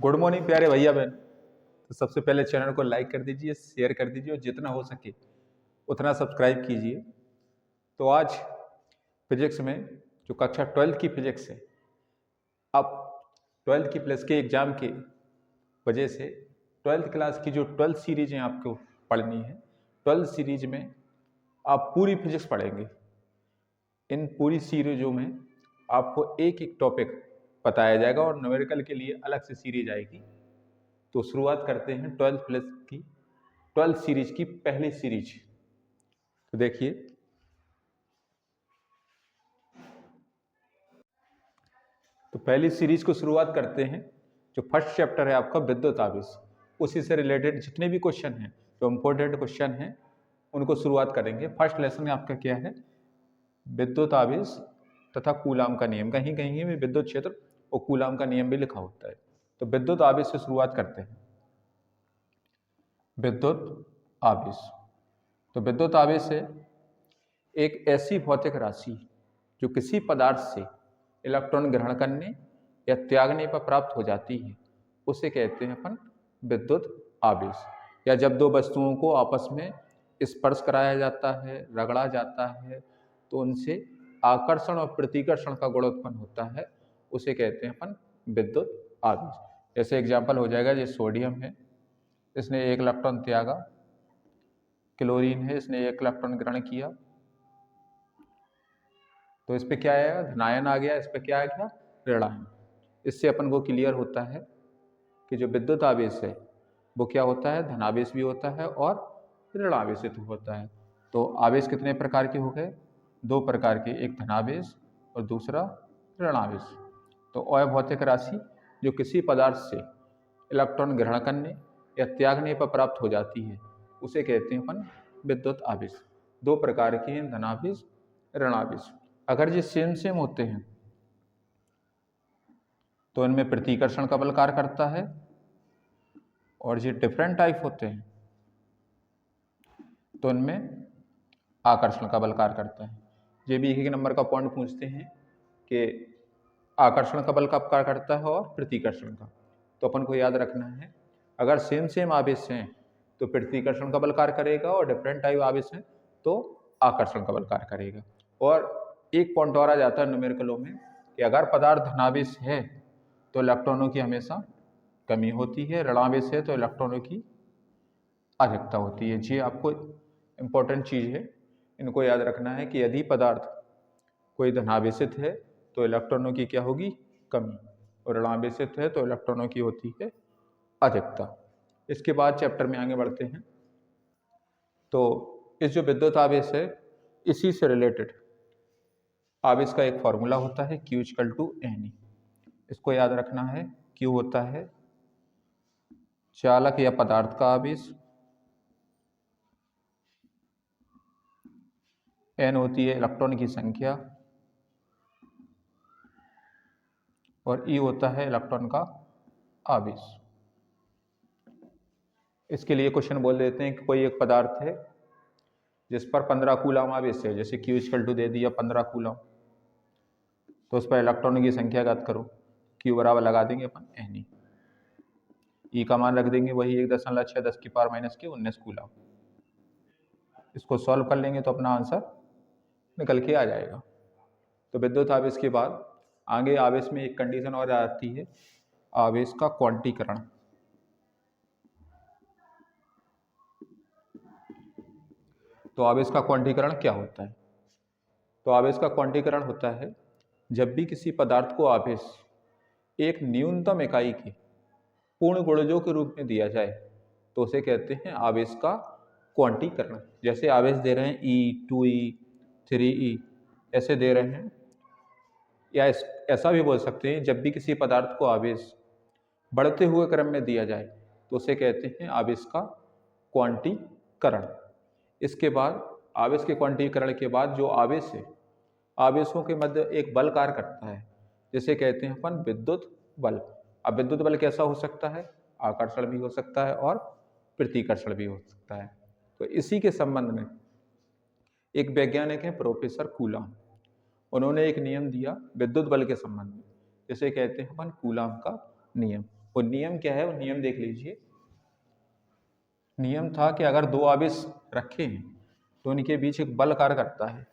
Good morning प्यारे भैया बहन। तो सबसे पहले चैनल को लाइक कर दीजिए, शेयर कर दीजिए और जितना हो सके उतना सब्सक्राइब कीजिए। तो आज फिजिक्स में जो कक्षा 12 की फिजिक्स है, अब 12 की प्लस के एग्जाम के वजह से 12th क्लास की जो 12 सीरीजें आपको पढ़नी है, 12 सीरीज में आप पूरी फिजिक्स पढ़ेंगे। इन पूरी सीरीजों में आपको एक एक टॉपिक बताया जाएगा और न्यूमेरिकल के लिए अलग से सीरीज आएगी। तो शुरुआत करते हैं 12 प्लस की 12 सीरीज की पहली सीरीज। तो देखिए, तो पहली सीरीज को शुरुआत करते हैं। जो फर्स्ट चैप्टर है आपका विद्युत आवेश, उसी से रिलेटेड जितने भी क्वेश्चन हैं, जो इम्पोर्टेंट क्वेश्चन हैं, उनको शुरुआत करेंगे। फर्स्ट लेसन में आपका क्या है? विद्युत आवेश तथा कूलाम का नियम। कहीं कहीं में विद्युत क्षेत्र और कूलाम का नियम भी लिखा होता है। तो विद्युत आवेश से शुरुआत करते हैं। विद्युत आवेश, तो विद्युत आवेश है एक ऐसी भौतिक राशि जो किसी पदार्थ से इलेक्ट्रॉन ग्रहण करने या त्यागने पर प्राप्त हो जाती है, उसे कहते हैं अपन विद्युत आवेश। या जब दो वस्तुओं को आपस में स्पर्श कराया जाता है, रगड़ा जाता है, तो उनसे आकर्षण और प्रतिकर्षण का गुण उत्पन्न होता है, उसे कहते हैं अपन विद्युत आवेश। जैसे एग्जाम्पल हो जाएगा, ये सोडियम है, इसने एक इलेक्ट्रॉन त्यागा। क्लोरीन है, इसने एक इलेक्ट्रॉन ग्रहण किया, तो इस पे क्या आएगा? धनायन आ गया। इस पे क्या आ गया? ऋणायन। इससे अपन को क्लियर होता है कि जो विद्युत आवेश है वो क्या होता है? धनावेश भी होता है और ऋणावेश भी होता है। तो आवेश कितने प्रकार के हो गए? दो प्रकार के, एक धनावेश और दूसरा ऋणावेश। तो अभौतिक राशि जो किसी पदार्थ से इलेक्ट्रॉन ग्रहण करने या त्यागने पर प्राप्त हो जाती है, उसे कहते हैं अपन विद्युत आवेश। दो प्रकार के हैं, धनावेश, ऋणावेश। अगर ये सेम सेम होते हैं तो इनमें प्रतिकर्षण का बल कार्य करता है, और ये डिफरेंट टाइप होते हैं तो इनमें आकर्षण का बल कार्य करता है। ये भी एक नंबर का पॉइंट पूछते हैं कि आकर्षण का बल कब कार्य करता है और प्रतिकर्षण का। तो अपन को याद रखना है, अगर सेम सेम आवेश हैं तो प्रतिकर्षण का बल कार्य करेगा, और डिफरेंट टाइप आवेश हैं तो आकर्षण का बल कार्य करेगा। और एक पॉइंट और आ जाता है न्यूमेरिकलों में कि अगर पदार्थ धनावेश है तो इलेक्ट्रॉनों की हमेशा कमी होती है, ऋणावेश है तो इलेक्ट्रॉनों की अधिकता होती है। ये आपको इम्पोर्टेंट चीज़ है, इनको याद रखना है कि यदि पदार्थ कोई धनावेशित है तो इलेक्ट्रॉनों की क्या होगी? कमी, और ऋणावेशित है तो इलेक्ट्रॉनों की होती है अधिकता। इसके बाद चैप्टर में आगे बढ़ते हैं। तो इस जो विद्युत आवेश है, इसी से रिलेटेड आवेश का एक फॉर्मूला होता है, Q = Ne। इसको याद रखना है। Q होता है चालक या पदार्थ का आवेश, N होती है इलेक्ट्रॉन की संख्या, और E होता है इलेक्ट्रॉन का आवेश। इसके लिए क्वेश्चन बोल देते हैं कि कोई एक पदार्थ है जिस पर 15 कूलम आवेश है, जैसे Q = दे दिया 15 कूलम, तो उस पर इलेक्ट्रॉनों की संख्या ज्ञात करो। Q बराबर लगा देंगे अपन Ne, E का मान रख देंगे वही 1.6 10 की पावर माइनस के 19 कूलम। इसको सॉल्व कर लेंगे तो अपना आंसर निकल के आ जाएगा। तो विद्युत आवेश के बाद आगे आवेश में एक कंडीशन और आती है, आवेश का क्वांटीकरण। तो आवेश का क्वांटीकरण क्या होता है? तो आवेश का क्वांटीकरण होता है जब भी किसी पदार्थ को आवेश एक न्यूनतम इकाई के पूर्ण गुणजों के रूप में दिया जाए तो उसे कहते हैं आवेश का क्वांटीकरण। जैसे आवेश दे रहे हैं E, 2E, 3E, ऐसे दे रहे हैं। या ऐसा भी बोल सकते हैं, जब भी किसी पदार्थ को आवेश बढ़ते हुए क्रम में दिया जाए तो उसे कहते हैं आवेश का क्वांटीकरण। इसके बाद आवेश के क्वांटीकरण के बाद जो आवेश है, आवेशों के मध्य एक बल कार्य करता है, जिसे कहते हैं अपन विद्युत बल। अब विद्युत बल कैसा हो सकता है? आकर्षण भी हो सकता है और प्रतिकर्षण भी हो सकता है। तो इसी के संबंध में एक वैज्ञानिक है प्रोफेसर कूलॉम, उन्होंने एक नियम दिया विद्युत बल के संबंध में, जिसे कहते हैं अपन कूलॉम का नियम। वो नियम क्या है, वो नियम देख लीजिए। नियम था कि अगर दो आवेश रखे हैं तो उनके बीच एक बल कार्य करता है।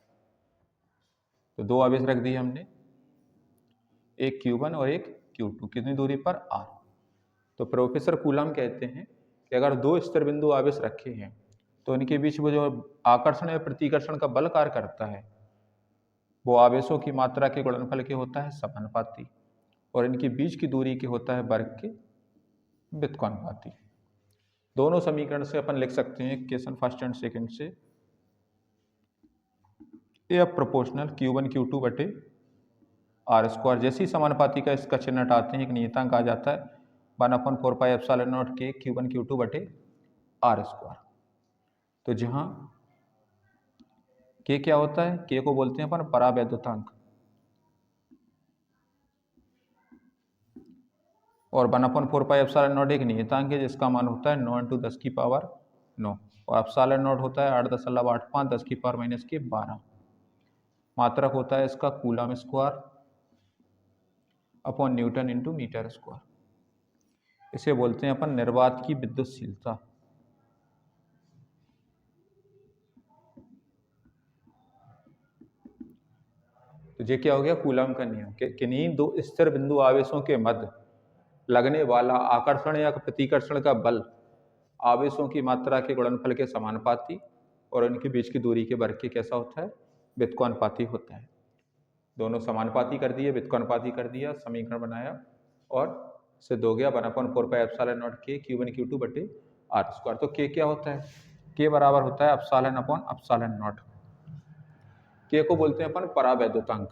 तो दो आवेश रख दिए हमने, एक Q1 और एक Q2, कितनी दूरी पर, r। तो प्रोफेसर कूलम कहते हैं कि अगर दो स्थिर बिंदु आवेश रखे हैं तो इनके बीच वो जो आकर्षण या प्रतिकर्षण का बल कार्य करता है वो आवेशों की मात्रा के गुणनफल के होता है समानुपाती, और इनके बीच की दूरी के होता है वर्ग के व्युत्क्रमानुपाती। दोनों समीकरण से अपन लिख सकते हैं इक्वेशन फर्स्ट एंड सेकंड से, ए प्रोपोर्शनल Q1 Q2 बटे आर स्क्वायर। जैसे ही समानुपाती का इसका चिन्ह हटाते हैं एक नियतांक आ जाता है 1/4πε0 के Q1 Q2 बटे आर स्क्वायर। तो जहाँ के क्या होता है, के को बोलते हैं अपन परावैद्युतांक, और 1/4πε0 एक नियतांक है जिसका मान होता है 9 × 10⁻9, और ε0 होता है 8.85 10⁻⁻12। मात्रक होता है इसका coulomb square upon newton into metre square. इसे बोलते हैं अपन निर्वात की विद्युतशीलता। तो ये क्या हो गया, कूलम का नियम कि किन्हीं दो स्थिर बिंदु आवेशों के मध्य लगने वाला आकर्षण या प्रतिकर्षण का बल आवेशों की मात्रा के गुणनफल के समानुपाती और उनके बीच की दूरी के वर्ग के कैसा होता है, व्युत्क्रमानुपाती होता है। दोनों समानुपाती कर दिए, व्युत्क्रमानुपाती कर दिया, समीकरण बनाया और सिद्ध हो गया 1/4πε0 के Q1 Q2 बटे आर स्क्वायर। तो के क्या होता है, के बराबर होता है ε/ε0। के को बोलते हैं अपन परावैद्युतांक।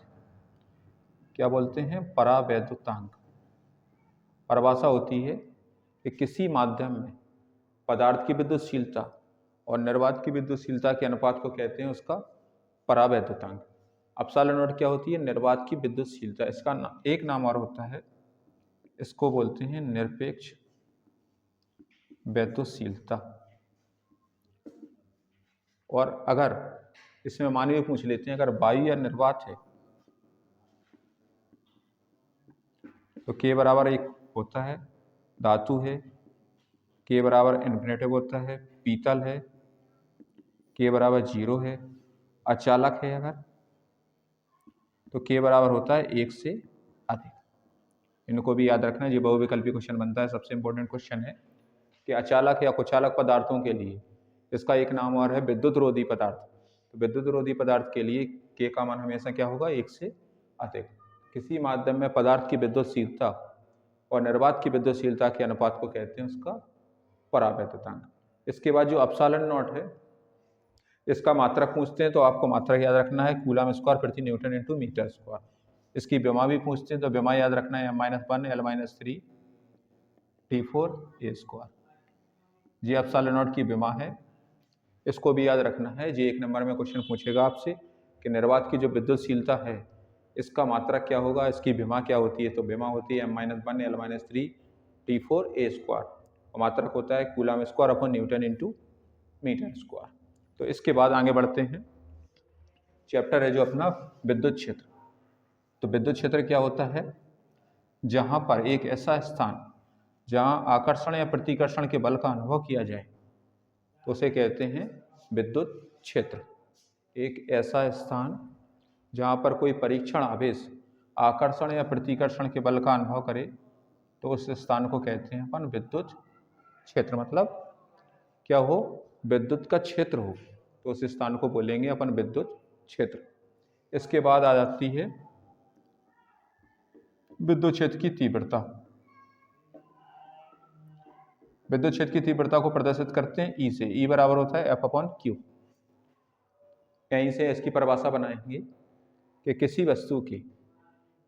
क्या बोलते हैं, परावैद्युतांक। परिभाषा होती है कि किसी माध्यम में पदार्थ की विद्युतशीलता और निर्वात की विद्युतशीलता के अनुपात को कहते हैं उसका परावैद्युतांक। ε0 क्या होती है, निर्वात की विद्युतशीलता। इसका एक नाम और होता है, इसको बोलते हैं निरपेक्ष वैद्युतशीलता। और अगर इसमें मानवीय पूछ लेते हैं, अगर वायु या निर्वात है तो के बराबर एक होता है, धातु है के बराबर इन्फिनेटिव होता है, पीतल है के बराबर 0 है, अचालक है अगर तो के बराबर होता है 1 से अधिक। इनको भी याद रखना, ये बहुविकल्पी क्वेश्चन बनता है। सबसे इंपॉर्टेंट क्वेश्चन है कि अचालक या कुचालक पदार्थों के लिए इसका एक नाम और है विद्युत रोधी पदार्थ। तो विद्युत रोधी पदार्थ के लिए के का मान हमेशा क्या होगा, 1 से अधिक। किसी माध्यम में पदार्थ की विद्युतशीलता और निर्वात की विद्युतशीलता के अनुपात को कहते हैं उसका परावैद्युतांक। इसके बाद जो ε0 है इसका मात्रक पूछते हैं तो आपको मात्रक याद रखना है कूलम स्क्वायर प्रति न्यूटन इंटू मीटर स्क्वायर। इसकी विमा भी पूछते हैं तो विमा याद रखना है m-1 L-3 T4 A square. जी ε0 की विमा है, इसको भी याद रखना है। जी एक नंबर में क्वेश्चन पूछेगा आपसे कि निर्वात की जो विद्युतशीलता है इसका मात्रक क्या होगा, इसकी विमा क्या होती है। तो विमा होती है m-1 L-3 T4 A square, और मात्रक होता है coulomb square upon newton into metre square. तो इसके बाद आगे बढ़ते हैं, चैप्टर है जो अपना विद्युत क्षेत्र। तो विद्युत क्षेत्र क्या होता है, जहां पर एक ऐसा स्थान जहां आकर्षण या प्रतिकर्षण के बल का अनुभव किया जाए तो उसे कहते हैं विद्युत क्षेत्र। एक ऐसा स्थान जहां पर कोई परीक्षण आवेश आकर्षण या प्रतिकर्षण के बल का अनुभव करे तो उस स्थान को कहते हैं अपन विद्युत क्षेत्र। मतलब क्या हो, विद्युत का क्षेत्र हो, तो उस स्थान को बोलेंगे अपन विद्युत क्षेत्र। इसके बाद आ जाती है विद्युत क्षेत्र की तीव्रता। विद्युत क्षेत्र की तीव्रता को प्रदर्शित करते हैं ई से। ई बराबर होता है F/Q। यहीं से इसकी परिभाषा बनाएंगे कि किसी वस्तु के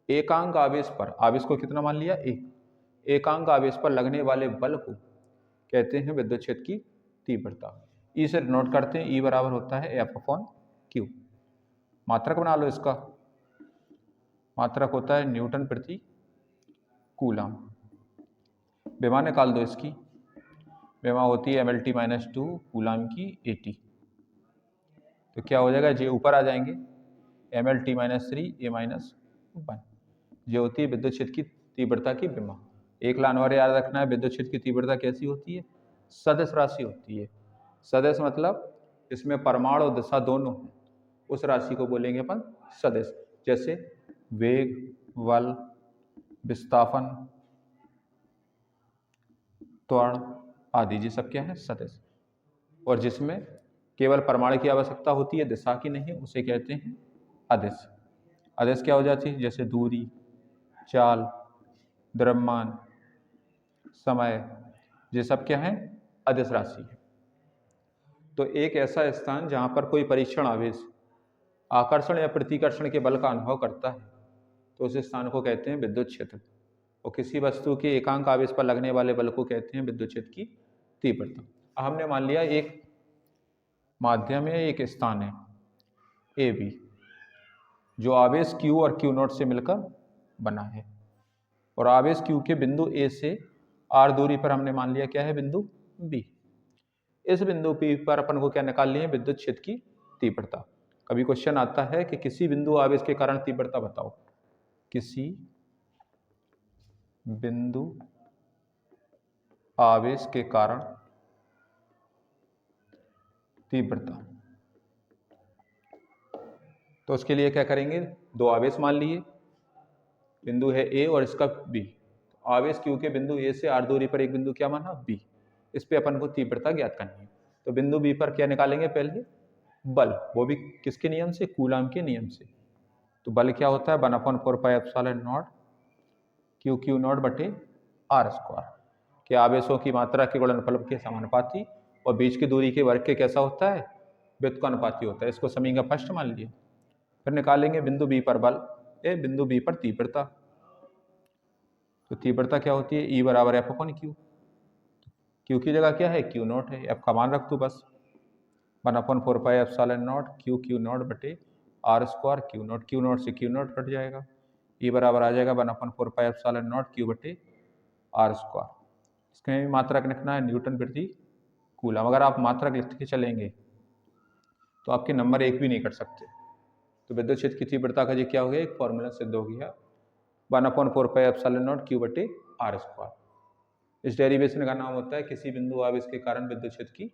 एकांक आवेश पर, आवेश को कितना मान लिया, एकांक आवेश पर लगने वाले बल को कहते हैं विद्युत क्षेत्र की तीव्रता। ई से नोट करते हैं, ई बराबर होता है F/Q। मात्रक बना लो इसका, मात्रक होता है न्यूटन प्रति कूलम। विमा निकाल दो इसकी, विमा होती है mLt-2 कूलम की 80। तो क्या हो जाएगा, जे ऊपर आ जाएंगे mLt-3 A-1। ये होती है विद्युत क्षेत्र की तीव्रता की विमा। एक लाइन और याद रखना है, विद्युत क्षेत्र की तीव्रता कैसी होती है? सदिश राशि होती है। सदिश मतलब इसमें परिमाण और दिशा दोनों हैं, उस राशि को बोलेंगे अपन सदिश। जैसे वेग, बल, विस्थापन, त्वरण आदि, ये सब क्या है? सदिश। और जिसमें केवल परिमाण की आवश्यकता होती है, दिशा की नहीं, उसे कहते हैं अदिश। अदिश क्या हो जाती है? जैसे दूरी, चाल, द्रव्यमान, समय, ये सब क्या है? अदिश राशि है। तो एक ऐसा स्थान जहां पर कोई परीक्षण आवेश आकर्षण या प्रतिकर्षण के बल का अनुभव करता है, तो उस स्थान को कहते हैं विद्युत क्षेत्र। और किसी वस्तु के एकांक आवेश पर लगने वाले बल को कहते हैं विद्युत क्षेत्र की तीव्रता। हमने मान लिया एक माध्यम है, एक स्थान है ए बी, जो आवेश Q और Q0 से मिलकर बना है, और आवेश Q के बिंदु A से R दूरी पर हमने मान लिया क्या है? बिंदु B। इस बिंदु P पर अपन को क्या निकाल लिए? विद्युत क्षेत्र की तीव्रता। कभी क्वेश्चन आता है कि किसी बिंदु आवेश के कारण तीव्रता बताओ। किसी बिंदु आवेश के कारण तीव्रता, तो उसके लिए क्या करेंगे? दो आवेश मान लिए, बिंदु है A और इसका B। आवेश Q के बिंदु A से R दूरी पर एक बिंदु क्या माना? B। इस पे अपन को तीव्रता ज्ञात करनी है। तो बिंदु B पर क्या निकालेंगे? पहले बल, वो भी किसके नियम से? कूलाम के नियम से। तो बल क्या होता है? 1/4πε0 Q0 बटे R स्क्वायर, कि आवेशों की मात्रा के गुणनफल के समानुपाती और बीच की दूरी के वर्ग के कैसा होता है? व्युत्क्रमानुपाती होता है। इसको समीकरण का फर्स्ट मान लिया। फिर निकालेंगे बिंदु B पर बल, बिंदु B पर तीव्रता। तो तीव्रता क्या होती है? E बराबर F/Q। Q की जगह क्या है? Q0 है, F का मान रख दो बस। 1/4πε0 Q0 बटे R स्क्वायर Q0, Q0 से Q0 कट जाएगा। E बराबर आ जाएगा 1/4πε0 Q बटे R स्क्वायर। इसमें मात्रक लिखना है न्यूटन प्रति कूलम। अगर आप मात्रक लिख के चलेंगे तो आपके नंबर एक भी नहीं कट सकते। तो विद्युत क्षेत्र की तीव्रता का ये क्या हो गया? एक फॉर्मूला सिद्ध हो गया, 1/4πε0 Q बटे R स्क्वायर। इस डेरिवेशन का नाम होता है किसी बिंदु आवेश के कारण विद्युत क्षेत्र की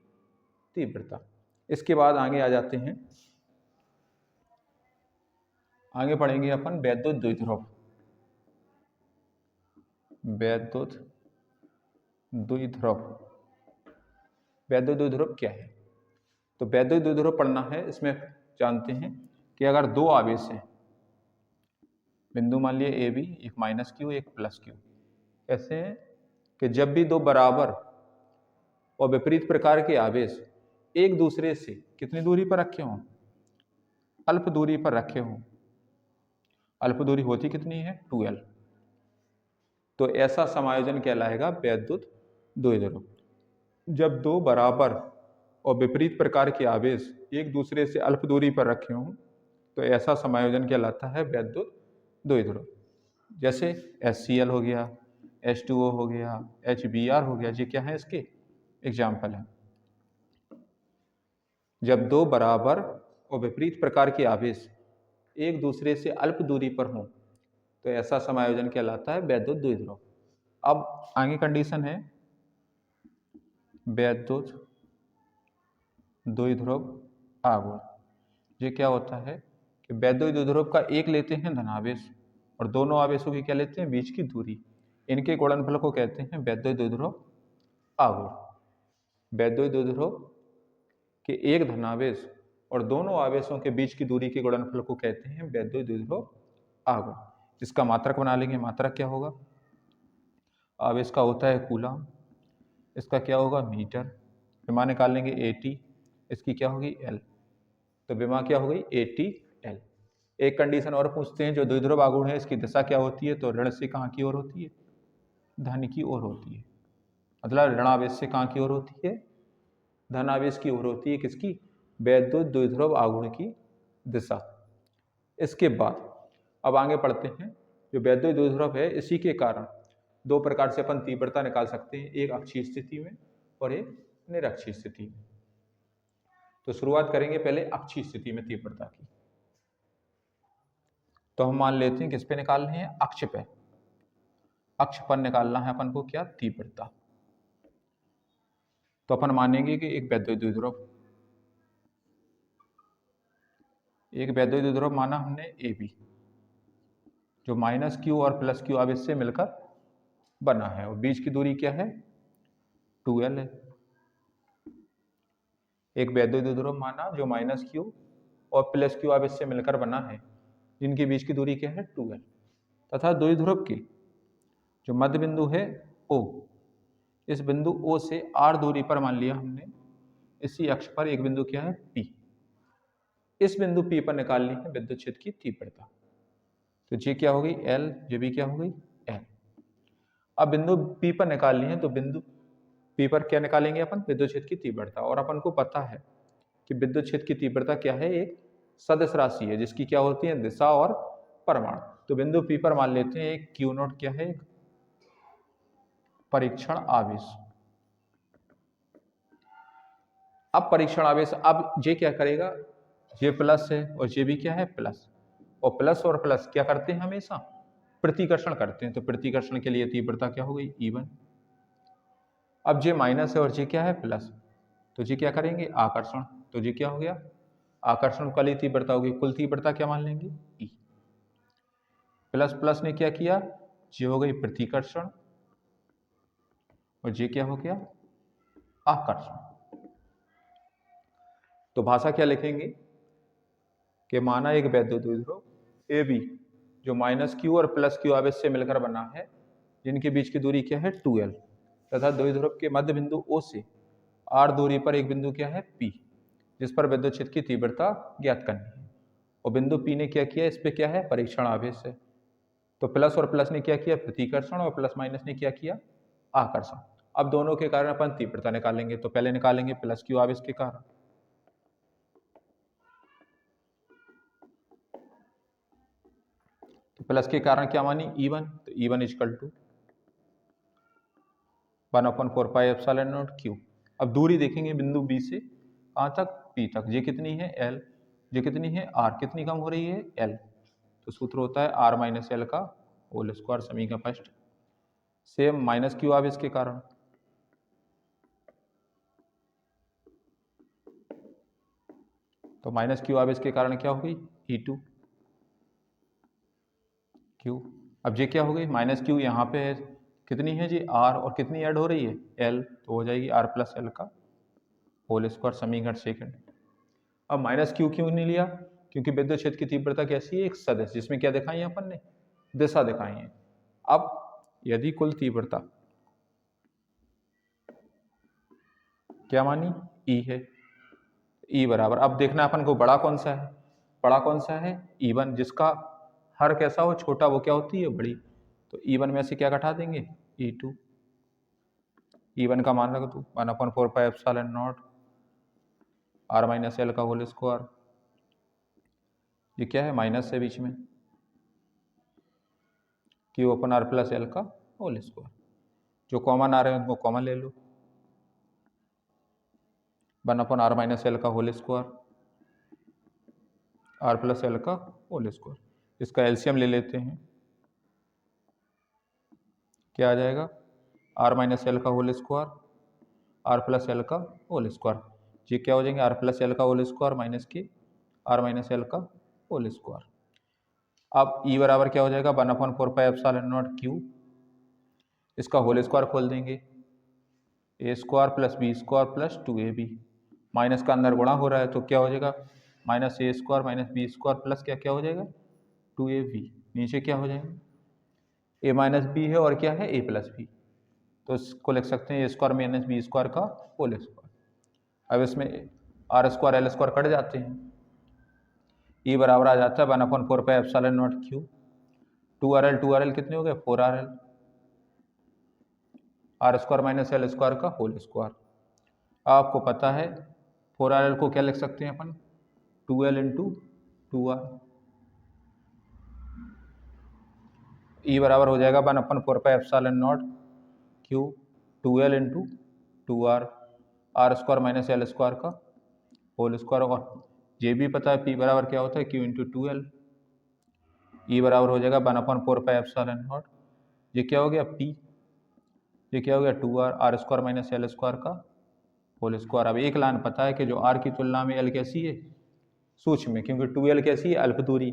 तीव्रता। इसके बाद आगे आ जाते हैं, आगे पढ़ेंगे अपन वैद्युत द्विध्रुव। वैद्युत द्विध्रुव, वैद्युत द्विध्रुव क्या है? तो वैद्युत द्विध्रुव पढ़ना है। इसमें जानते हैं कि अगर दो आवेश हैं, बिंदु मान लिए ए बी, एक -Q एक +Q, ऐसे हैं कि जब भी दो बराबर और विपरीत प्रकार के आवेश एक दूसरे से कितनी दूरी पर रखे हों? अल्प दूरी पर रखे हों। अल्प दूरी होती कितनी है? 2L। तो ऐसा समायोजन कहलाएगा वैद्युत द्विध्रुव। जब दो बराबर और विपरीत प्रकार के आवेश एक दूसरे से अल्प दूरी पर रखे हों, तो ऐसा समायोजन कहलाता है वैद्युत द्विध्रुव। जैसे HCl हो गया, H2O हो गया, HBr हो गया, ये क्या है? इसके एग्जाम्पल है। जब दो बराबर और विपरीत प्रकार के आवेश एक दूसरे से अल्प दूरी पर हों, तो ऐसा समायोजन कहलाता है वैद्युत द्विध्रुव। अब आगे कंडीशन है वैद्युत द्विध्रुव आघूर्ण। ये क्या होता है कि वैद्युत द्विध्रुव का एक लेते हैं धनावेश और दोनों आवेशों की क्या लेते हैं? बीच की दूरी। इनके गुणनफल को कहते हैं वैद्युत द्विध्रुव आघूर्ण। वैद्युत द्विध्रुव के एक धनावेश और दोनों आवेशों के बीच की दूरी के गुणनफल को कहते हैं वैद्युत द्विध्रुव आघूर्ण। इसका मात्रक बना लेंगे। मात्रक क्या होगा? आवेश का होता है कूलम, इसका क्या होगा? मीटर। विमा निकाल लेंगे AT, इसकी क्या होगी? L। तो विमा क्या हो गई? ATL। एक कंडीशन और पूछते हैं, जो द्विध्रुव आघूर्ण है इसकी दिशा क्या होती है? तो ऋण से कहाँ की ओर होती है? धन की ओर होती है। मतलब ऋण आवेश से कहाँ की ओर होती है? धन आवेश की ओर होती है। किसकी? वैद्युत द्विध्रुव आघूर्ण की दिशा। इसके बाद अब आगे पढ़ते हैं, जो वैद्युत द्विध्रुव है इसी के कारण दो प्रकार से अपन तीव्रता निकाल सकते हैं, एक अक्षीय स्थिति में और एक निरक्षीय स्थिति में। तो शुरुआत करेंगे पहले अक्षीय स्थिति में तीव्रता की। तो हम मान लेते हैं किस पे निकाल रहे हैं? अक्ष पे। अक्ष पर निकालना है अपन को क्या, तीव्रता। तो अपन मानेंगे कि एक वैद्युत द्विध्रुव, एक वैद्युत द्विध्रुव माना हमने ए बी, जो माइनस क्यू और प्लस क्यू आवेश से मिलकर बना है, और बीच की दूरी क्या है, 2L है। एक वैद्युत द्विध्रुव माना जो माइनस क्यू और प्लस क्यू आवेश से मिलकर बना है, जिनके बीच की दूरी क्या है, 2L, तथा द्विध्रुव की जो मध्य बिंदु है O, इस बिंदु O से R दूरी पर मान लिया हमने इसी अक्ष पर एक बिंदु क्या है, P। इस बिंदु P पर निकालनी है विद्युत क्षेत्र की तीव्रता। तो ये क्या हो गई L, ये भी क्या हो गई L। अब बिंदु P पर निकालनी है, तो बिंदु P पर क्या निकालेंगे अपन, विद्युत क्षेत्र की तीव्रता। और अपन को पता है कि विद्युत क्षेत्र की तीव्रता क्या है, एक सदिश राशि है जिसकी क्या होती है, दिशा और परिमाण। तो बिंदु P पर मान लेते हैं एक Q नॉट क्या है, एक परीक्षण आवेश। अब परीक्षण आवेश, अब ये क्या करेगा, ये प्लस है और ये भी क्या है, प्लस। और प्लस क्या करते हैं, हमेशा प्रतिकर्षण करते हैं। तो प्रतिकर्षण के लिए तीव्रता क्या हो गई, E1। अब ये माइनस है और ये क्या है, प्लस, तो ये क्या करेंगे, आकर्षण। तो ये क्या हो गया, आकर्षण वाली तीव्रता होगी, कुल तीव्रता क्या मान लेंगे, E। प्लस प्लस ने क्या किया, ये हो गई प्रतिकर्षण, और ये क्या हो गया, आकर्षण। तो भाषा क्या लिखेंगे कि माना एक वैद्युत द्विध्रुव ए बी, जो माइनस क्यू और प्लस क्यू आवेश से मिलकर बना है, जिनके बीच की दूरी क्या है, 2L, तथा द्विध्रुव के मध्य बिंदु O से R दूरी पर एक बिंदु क्या है, P, जिस पर विद्युत क्षेत्र की तीव्रता ज्ञात करनी है। और बिंदु P ने क्या किया, इस पे क्या है, परीक्षण आवेश है। तो प्लस और प्लस ने क्या किया, प्रतिकर्षण, और प्लस माइनस ने क्या किया, आकर्षण। अब दोनों के कारण अपन तीव्रता निकालेंगे। तो पहले निकालेंगे प्लस क्यू आवेश के कारण। तो प्लस के कारण क्या मानी, E1। तो E1 इक्वल टू 1/4πε0 Q। अब दूरी देखेंगे बिंदु B से कहाँ तक, P तक। ये कितनी है, L। ये कितनी है, R। कितनी कम हो रही है, L। तो सूत्र होता है R माइनस L का होल स्क्वायर, समीकरण फर्स्ट। सेम माइनस क्यू आवेश के कारण, तो माइनस क्यू आवेश के कारण क्या हो गई, E2 Q। अब ये क्या हो गई, माइनस क्यू यहाँ पे है, कितनी है जी, R, और कितनी ऐड हो रही है, L, तो हो जाएगी R प्लस L का होल स्क्वायर, समीकरण सेकंड। अब माइनस क्यू क्यों नहीं लिया, क्योंकि विद्युत क्षेत्र की तीव्रता कैसी है, एक सदिश, जिसमें क्या दिखाई है अपन ने, दिशा दिखाई है। अब यदि कुल तीव्रता क्या मानी, E है, E बराबर, अब देखना अपन को बड़ा कौन सा है, बड़ा कौन सा है, E1, जिसका हर कैसा हो, छोटा, वो क्या होती है, बड़ी। तो E1 में से क्या घटा देंगे, E2। E1 का मान रखो तू 1/4πε0 R माइनस L का होल स्क्वायर। ये क्या है, माइनस है बीच में, Q/R प्लस L का होल स्क्वायर। जो कॉमन आ रहे हैं उनको कॉमन ले लो, 1/R माइनस L का whole square, R plus L का होल स्क्वायर। इसका एलसीएम ले लेते हैं, क्या आ जाएगा, R माइनस L का whole square, R plus L का होल स्क्वायर। ये क्या हो जाएंगे, R प्लस L का होल स्क्वायर माइनस के R माइनस L का होल स्क्वायर। अब E बराबर क्या हो जाएगा, 1/4πε0 Q, इसका होल स्क्वायर खोल देंगे, A square plus B square plus 2AB, minus का अंदर गुणा हो रहा है तो क्या हो जाएगा, minus A square minus B square plus क्या क्या हो जाएगा, 2AB। नीचे क्या हो जाएगा, A माइनस बी है और क्या है, A प्लस बी, तो इसको लिख सकते हैं A square minus B square का होल स्क्वायर। अब इसमें R square L square cut जाते हैं, E बराबर आ जाता है 1/4πε0 Q, 2RL कितने हो गए, 4RL, R square minus L square का होल स्क्वायर। आपको पता है 4RL को क्या लिख सकते हैं अपन, 2L इंटू 2R। E बराबर हो जाएगा 1/4πε0 Q, 2L into 2R, R square minus L square का होल स्क्वायर। और ये भी पता है P बराबर क्या होता है, Q इंटू 2L। E बराबर हो जाएगा 1/4πε0 ये क्या हो गया p, ये क्या हो गया 2r, R square minus L square का होल स्क्वायर। अब एक लाइन पता है कि जो r की तुलना में l कैसी है, सूक्ष्म में, क्योंकि 2l कैसी है, अल्प दूरी,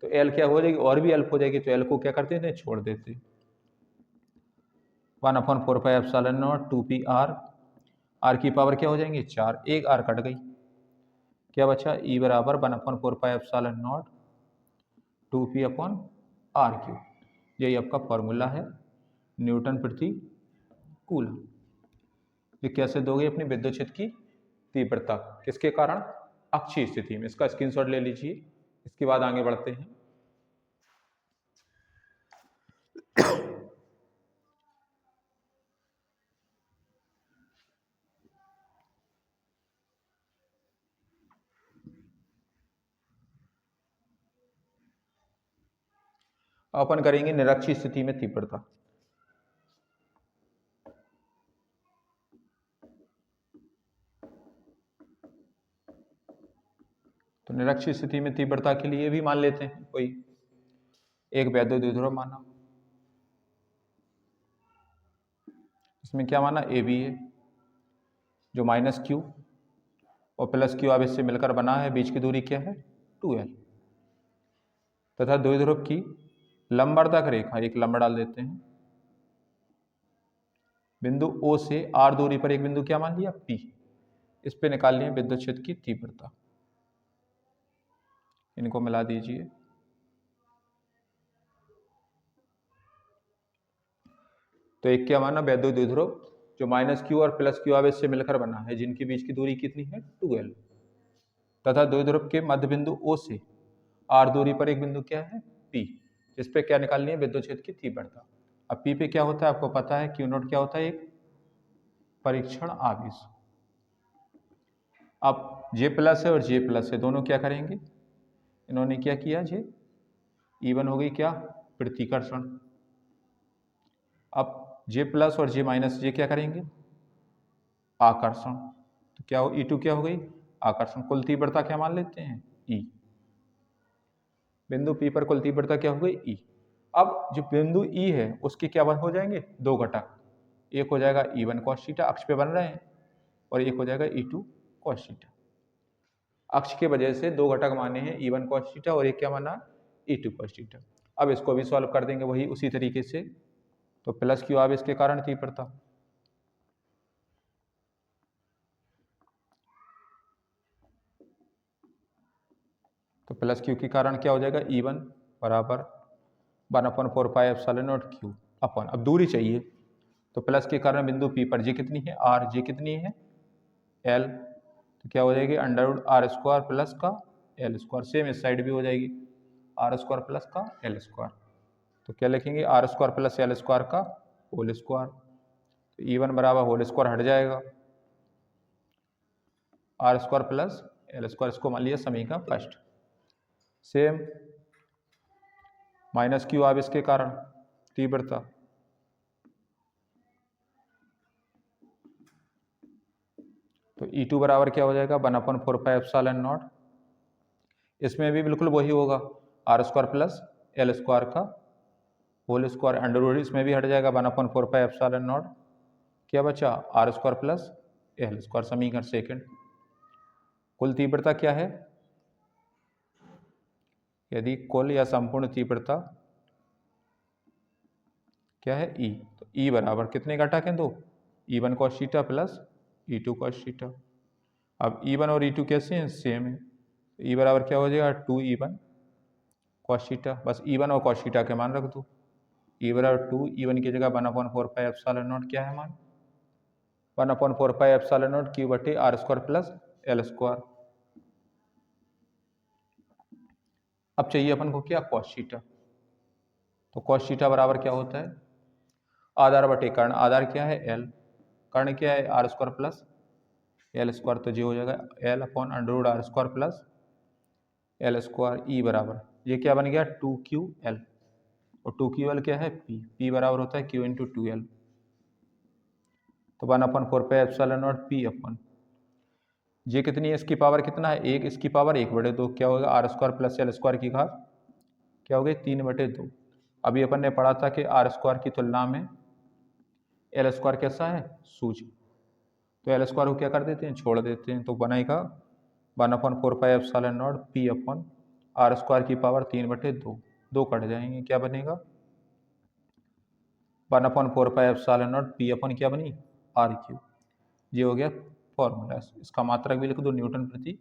तो l क्या हो जाएगी, और भी अल्प हो जाएगी, तो l को क्या करते थे, छोड़ देते। 1/4πε0 2pr, r की पावर क्या हो जाएंगे 4, एक r कट गई, क्या बचा E बराबर 1/4πε0 2p/r³। यही आपका फॉर्मूला है न्यूटन प्रति कूलम। ये कैसे दोगे अपनी विद्युत क्षेत्र की तीव्रता, किसके कारण, अक्षीय स्थिति में। इसका स्क्रीनशॉट ले लीजिए, इसके बाद आगे बढ़ते हैं। अपन करेंगे निरक्षीय स्थिति में तीव्रता। तो निरक्षीय स्थिति में तीव्रता के लिए भी मान लेते हैं कोई एक वैद्युत द्विध्रुव माना, इसमें क्या माना ए बी है, जो -q और +q अब इससे मिलकर बना है, बीच की दूरी क्या है 2l, तथा द्विध्रुव की लंबवर्धक रेखा, एक लंब डाल देते हैं, बिंदु O से r दूरी पर एक बिंदु क्या मान लिया P, इस पे निकालनी है विद्युत क्षेत्र की तीव्रता। इनको मिला दीजिए, तो एक क्या माना वैद्युत द्विध्रुव जो -q और +q आवेश से मिलकर बना है, जिनके बीच की दूरी कितनी है 2l, तथा द्विध्रुव के मध्य बिंदु O से r दूरी पर एक बिंदु क्या है P, जिस पे क्या निकालनी है विद्युत क्षेत्र की तीव्रता। अब P पे क्या होता है आपको पता है, Q0 क्या होता है, एक परीक्षण आवेश। अब J+ है और J+ है, दोनों क्या करेंगे, इन्होंने क्या किया, E1 हो गई क्या प्रतिकर्षण। अब J+ और J- ये क्या करेंगे आकर्षण, तो क्या हो E2 क्या हो गई आकर्षण। कुल तीव्रता क्या मान लेते हैं E, बिंदु P पर कुल तीव्रता क्या हो गई E। अब जो बिंदु E है उसके क्या हो जाएंगे दो घटक, एक हो जाएगा E1 cos थीटा, अक्ष पे बन रहे हैं, और एक हो जाएगा E2 cos थीटा। अक्ष के वजह से दो घटक माने हैं E1 cos थीटा और एक क्या माना E2 cos थीटा। अब इसको भी सॉल्व कर देंगे वही उसी तरीके से, तो +q आवेश के कारण तीव्रता, तो +q के कारण क्या हो जाएगा E1 बराबर 1/4πε0 q अपन, अब दूरी चाहिए, तो प्लस के कारण बिंदु P पर J कितनी है R, J कितनी है L, तो क्या हो जाएगी √r² प्लस का L², सेम इस साइड भी हो जाएगी r² प्लस का L², तो क्या लिखेंगे r² प्लस L² का होल स्क्वायर, तो E1 बराबर होल स्क्वायर हट जाएगा r² प्लस L², इसको मान लिया समीकरण फर्स्ट। सेम -q आवेश के कारण तीव्रता, तो E2 बराबर क्या हो जाएगा 1/4πε0, इसमें भी बिल्कुल वही होगा r² प्लस L² का होल स्क्वायर, अंडर इसमें भी हट जाएगा 1/4πε0, क्या बचा r² प्लस L²। समीकरण सेकंड, कुल तीव्रता क्या है, यदि कुल या संपूर्ण तीव्रता क्या है E, तो E बराबर कितने घटक हैं दो, E1 cos theta plus E2 cos theta. अब E1 और E2 कैसे हैं सेम है, तो E बराबर क्या हो जाएगा 2E1 cos थीटा, बस E1 और cos थीटा के मान रख दो, E बराबर 2, E1 की जगह 1/4πε0 क्या है मान 1/4πε0 q/r² प्लस L²। अब चाहिए अपन को क्या cos थीटा, तो cos थीटा बराबर क्या होता है आधार बटे कर्ण, आधार क्या है L, कर्ण क्या है r² प्लस L², तो ये हो जाएगा L/√r² प्लस L²। E बराबर ये क्या बन गया 2ql, और 2ql क्या है P बराबर होता है q × 2l, तो 1/4πε0 P अपन ये कितनी है, इसकी पावर कितना है एक, इसकी पावर 1/2, क्या होगा r² प्लस L² की घात क्या हो गई 3/2, अभी अपन ने पढ़ा था कि आर स्क्वायर की तुलना में एल स्क्वायर कैसा है, सूझ। तो एल स्क्वायर को क्या कर देते हैं, छोड़ देते हैं, तो बनेगा 1/4πε0 पी अपन आर स्क्वायर की पावर 3/2, 2 कट जाएंगे, क्या बनेगा 1/4πε0 पी अपन क्या बनी आर क्यूब। ये हो गया फॉर्मूला। इसका मात्रक भी लिख दो, न्यूटन प्रति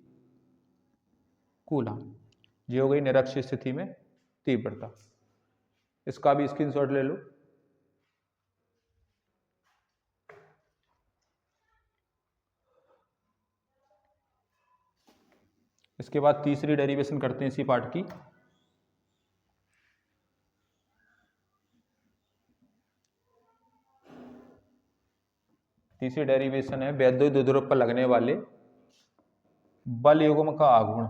कूलम। ये हो गई निरक्ष स्थिति में तीव्रता। इसका भी स्क्रीनशॉट ले लो। इसके बाद तीसरी डेरिवेशन करते हैं इसी पार्ट की। तीसरी डेरिवेशन है वैद्युत द्विध्रुव पर लगने वाले बल युग्म का आघूर्ण।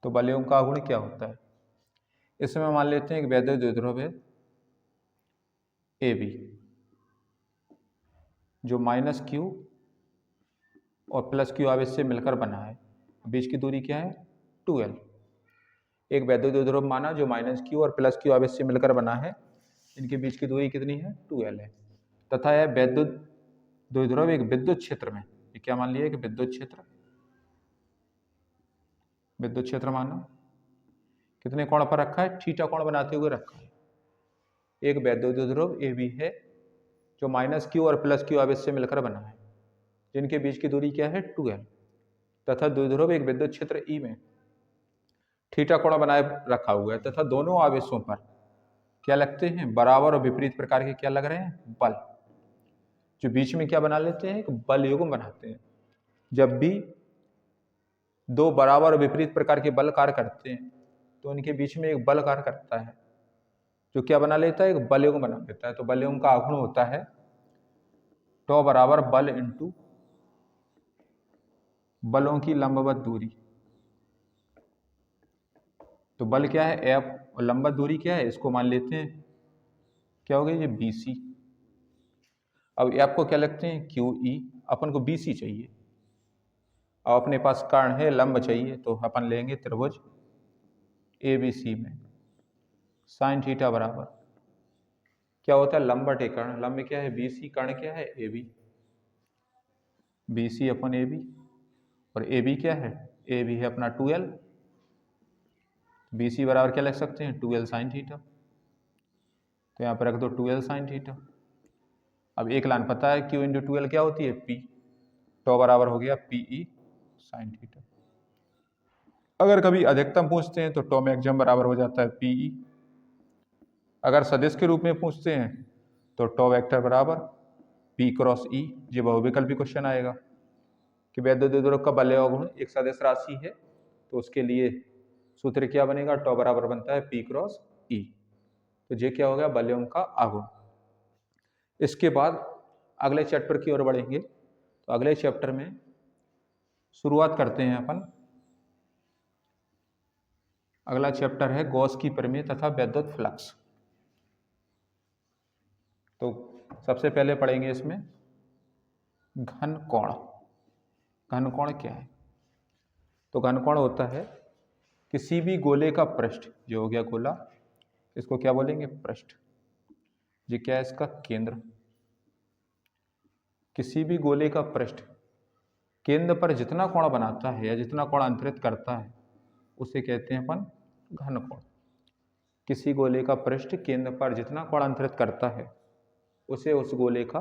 तो बल युग्म का आघूर्ण क्या होता है, इसमें मान लेते हैं कि वैद्युत द्विध्रुव है ए बी, जो -q और +q आवेश से मिलकर बना है। बीच की दूरी क्या है 2l। एक वैद्युत द्विध्रुव माना जो -q और +q आवेश से मिलकर बना है, इनके बीच की दूरी कितनी है 2l है। तथा यह वैद्युत द्विध्रुव एक विद्युत क्षेत्र में, ये क्या मान लिया कि विद्युत क्षेत्र माना कितने कोण पर रखा है, थीटा कोण बनाते हुए रखा है। एक वैद्युत द्विध्रुव ए बी है जो -q और +q आवेश से मिलकर बना है, जिनके बीच की दूरी क्या है 2l, तथा द्विध्रुव एक विद्युत क्षेत्र E में थीटा कोण बनाए रखा हुआ है, तथा दोनों आवेशों पर क्या लगते हैं, बराबर और विपरीत प्रकार के क्या लग रहे हैं, बल, जो बीच में क्या बना लेते हैं, एक बल युग्म बनाते हैं। जब भी दो बराबर और विपरीत प्रकार के बल कार्य करते हैं तो उनके बीच में एक बल कार्य करता है, जो क्या बना लेता है, एक बल युग्म बना लेता है। तो बल युग्म का आघूर्ण होता है टॉ बराबर बल इंटू बलों की लंबवत दूरी। तो बल क्या है F और लंबवत दूरी क्या है, इसको मान लेते हैं क्या हो गया ये BC। अब F को क्या लगते हैं QE, अपन को BC चाहिए। अब अपने पास कर्ण है, लंब चाहिए, तो अपन लेंगे त्रिभुज ABC में साइन थीटा बराबर क्या होता है, लंबवत एक कर्ण, लंब क्या है BC, कर्ण क्या है AB, BC अपन AB, और AB क्या है, AB है अपना 2l, BC बराबर क्या लिख सकते हैं 2l साइन थीटा। तो यहाँ पर रख दो 2l साइन थीटा। अब एक लाइन पता है Q इंटू 2l क्या होती है P, टॉ बराबर हो गया PE साइन थीटा। अगर कभी अधिकतम पूछते हैं तो टॉ मैक्सिमम बराबर हो जाता है PE। अगर सदिश के रूप में पूछते हैं तो टॉ वेक्टर बराबर P क्रॉस E। ये बहुविकल्पी क्वेश्चन आएगा कि वैद्युत द्विध्रुव का बल आघूर्ण एक सदिश राशि है, तो उसके लिए सूत्र क्या बनेगा, टॉ बराबर बनता है P क्रॉस E। तो ये क्या हो गया, बल युग्म का आघूर्ण। इसके बाद अगले चैप्टर की ओर बढ़ेंगे। तो अगले चैप्टर में शुरुआत करते हैं अपन। अगला चैप्टर है गॉस की प्रमेय तथा वैद्युत फ्लक्स। तो सबसे पहले पढ़ेंगे इसमें घन कोण। घन कोण क्या है, तो घन कोण होता है किसी भी गोले का पृष्ठ, जो हो गया गोला, इसको क्या बोलेंगे पृष्ठ, ये क्या है इसका केंद्र। किसी भी गोले का पृष्ठ केंद्र पर जितना कोण बनाता है या जितना कोण अंतरित करता है उसे कहते हैं अपन घन कोण। किसी गोले का पृष्ठ केंद्र पर जितना कोण अंतरित करता है उसे उस गोले का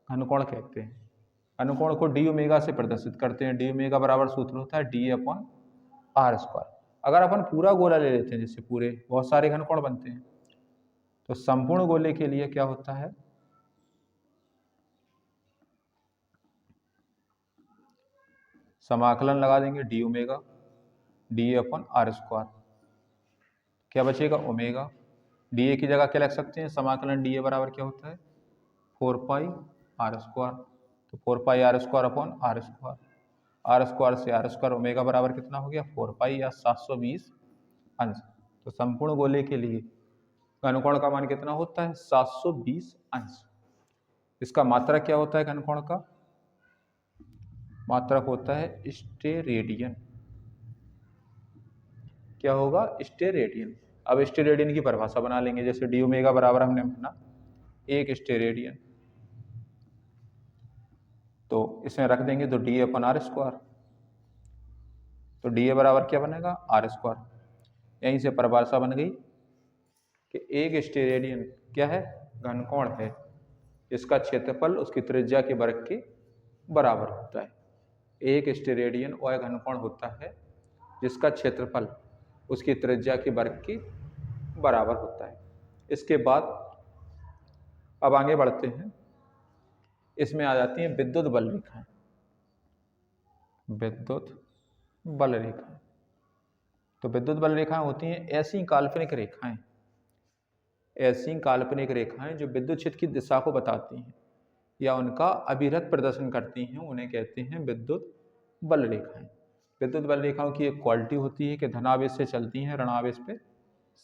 घन कोण कहते हैं। अनुकोण को डी ओमेगा से प्रदर्शित करते हैं। डी ओमेगा बराबर सूत्र होता है डी अपॉन आर स्क्वायर। अगर अपन पूरा गोला ले लेते हैं, जैसे पूरे बहुत सारे घन कोण बनते हैं, तो संपूर्ण गोले के लिए क्या होता है, समाकलन लगा देंगे D omega D upon R square, क्या बचेगा ओमेगा। डी ए की जगह क्या लिख सकते हैं, समाकलन डी ए बराबर क्या होता है 4 पाई आर स्क्वायर। तो 4 pi R square upon R square, R square से आर स्क्वायर, ओमेगा बराबर कितना हो गया 4 पाई या 720 अंश। तो संपूर्ण गोले के लिए घनकोण का मान कितना होता है 720 अंश। इसका मात्रक क्या होता है घनकोण का, मात्रक होता है स्टेरेडियन। क्या होगा, स्टेरेडियन। अब स्टेरेडियन की परिभाषा बना लेंगे, जैसे डी ओमेगा बराबर हमने माना 1 स्टेरेडियन, तो इसमें रख देंगे तो डी अपन आर स्क्वायर, तो डी ए बराबर क्या बनेगा, आर स्क्वायर। यहीं से परिभाषा बन गई कि एक स्टेरेडियन क्या है, घनकोण है जिसका क्षेत्रफल उसकी त्रिज्या के वर्ग के बराबर होता है। एक स्टेरेडियन वह घनकोण होता है जिसका क्षेत्रफल उसकी त्रिज्या के वर्ग के बराबर होता है। इसके बाद अब आगे बढ़ते हैं, इसमें आ जाती हैं विद्युत बल रेखाएं। विद्युत बल रेखाएं, तो विद्युत बल रेखाएं होती हैं ऐसी काल्पनिक रेखाएं, ऐसी काल्पनिक रेखाएं जो विद्युत क्षेत्र की दिशा को बताती हैं या उनका अविरत प्रदर्शन करती हैं, उन्हें कहते हैं विद्युत बल रेखाएं। विद्युत बल रेखाओं की एक क्वालिटी होती है कि धनावेश से चलती हैं, ऋणावेश पे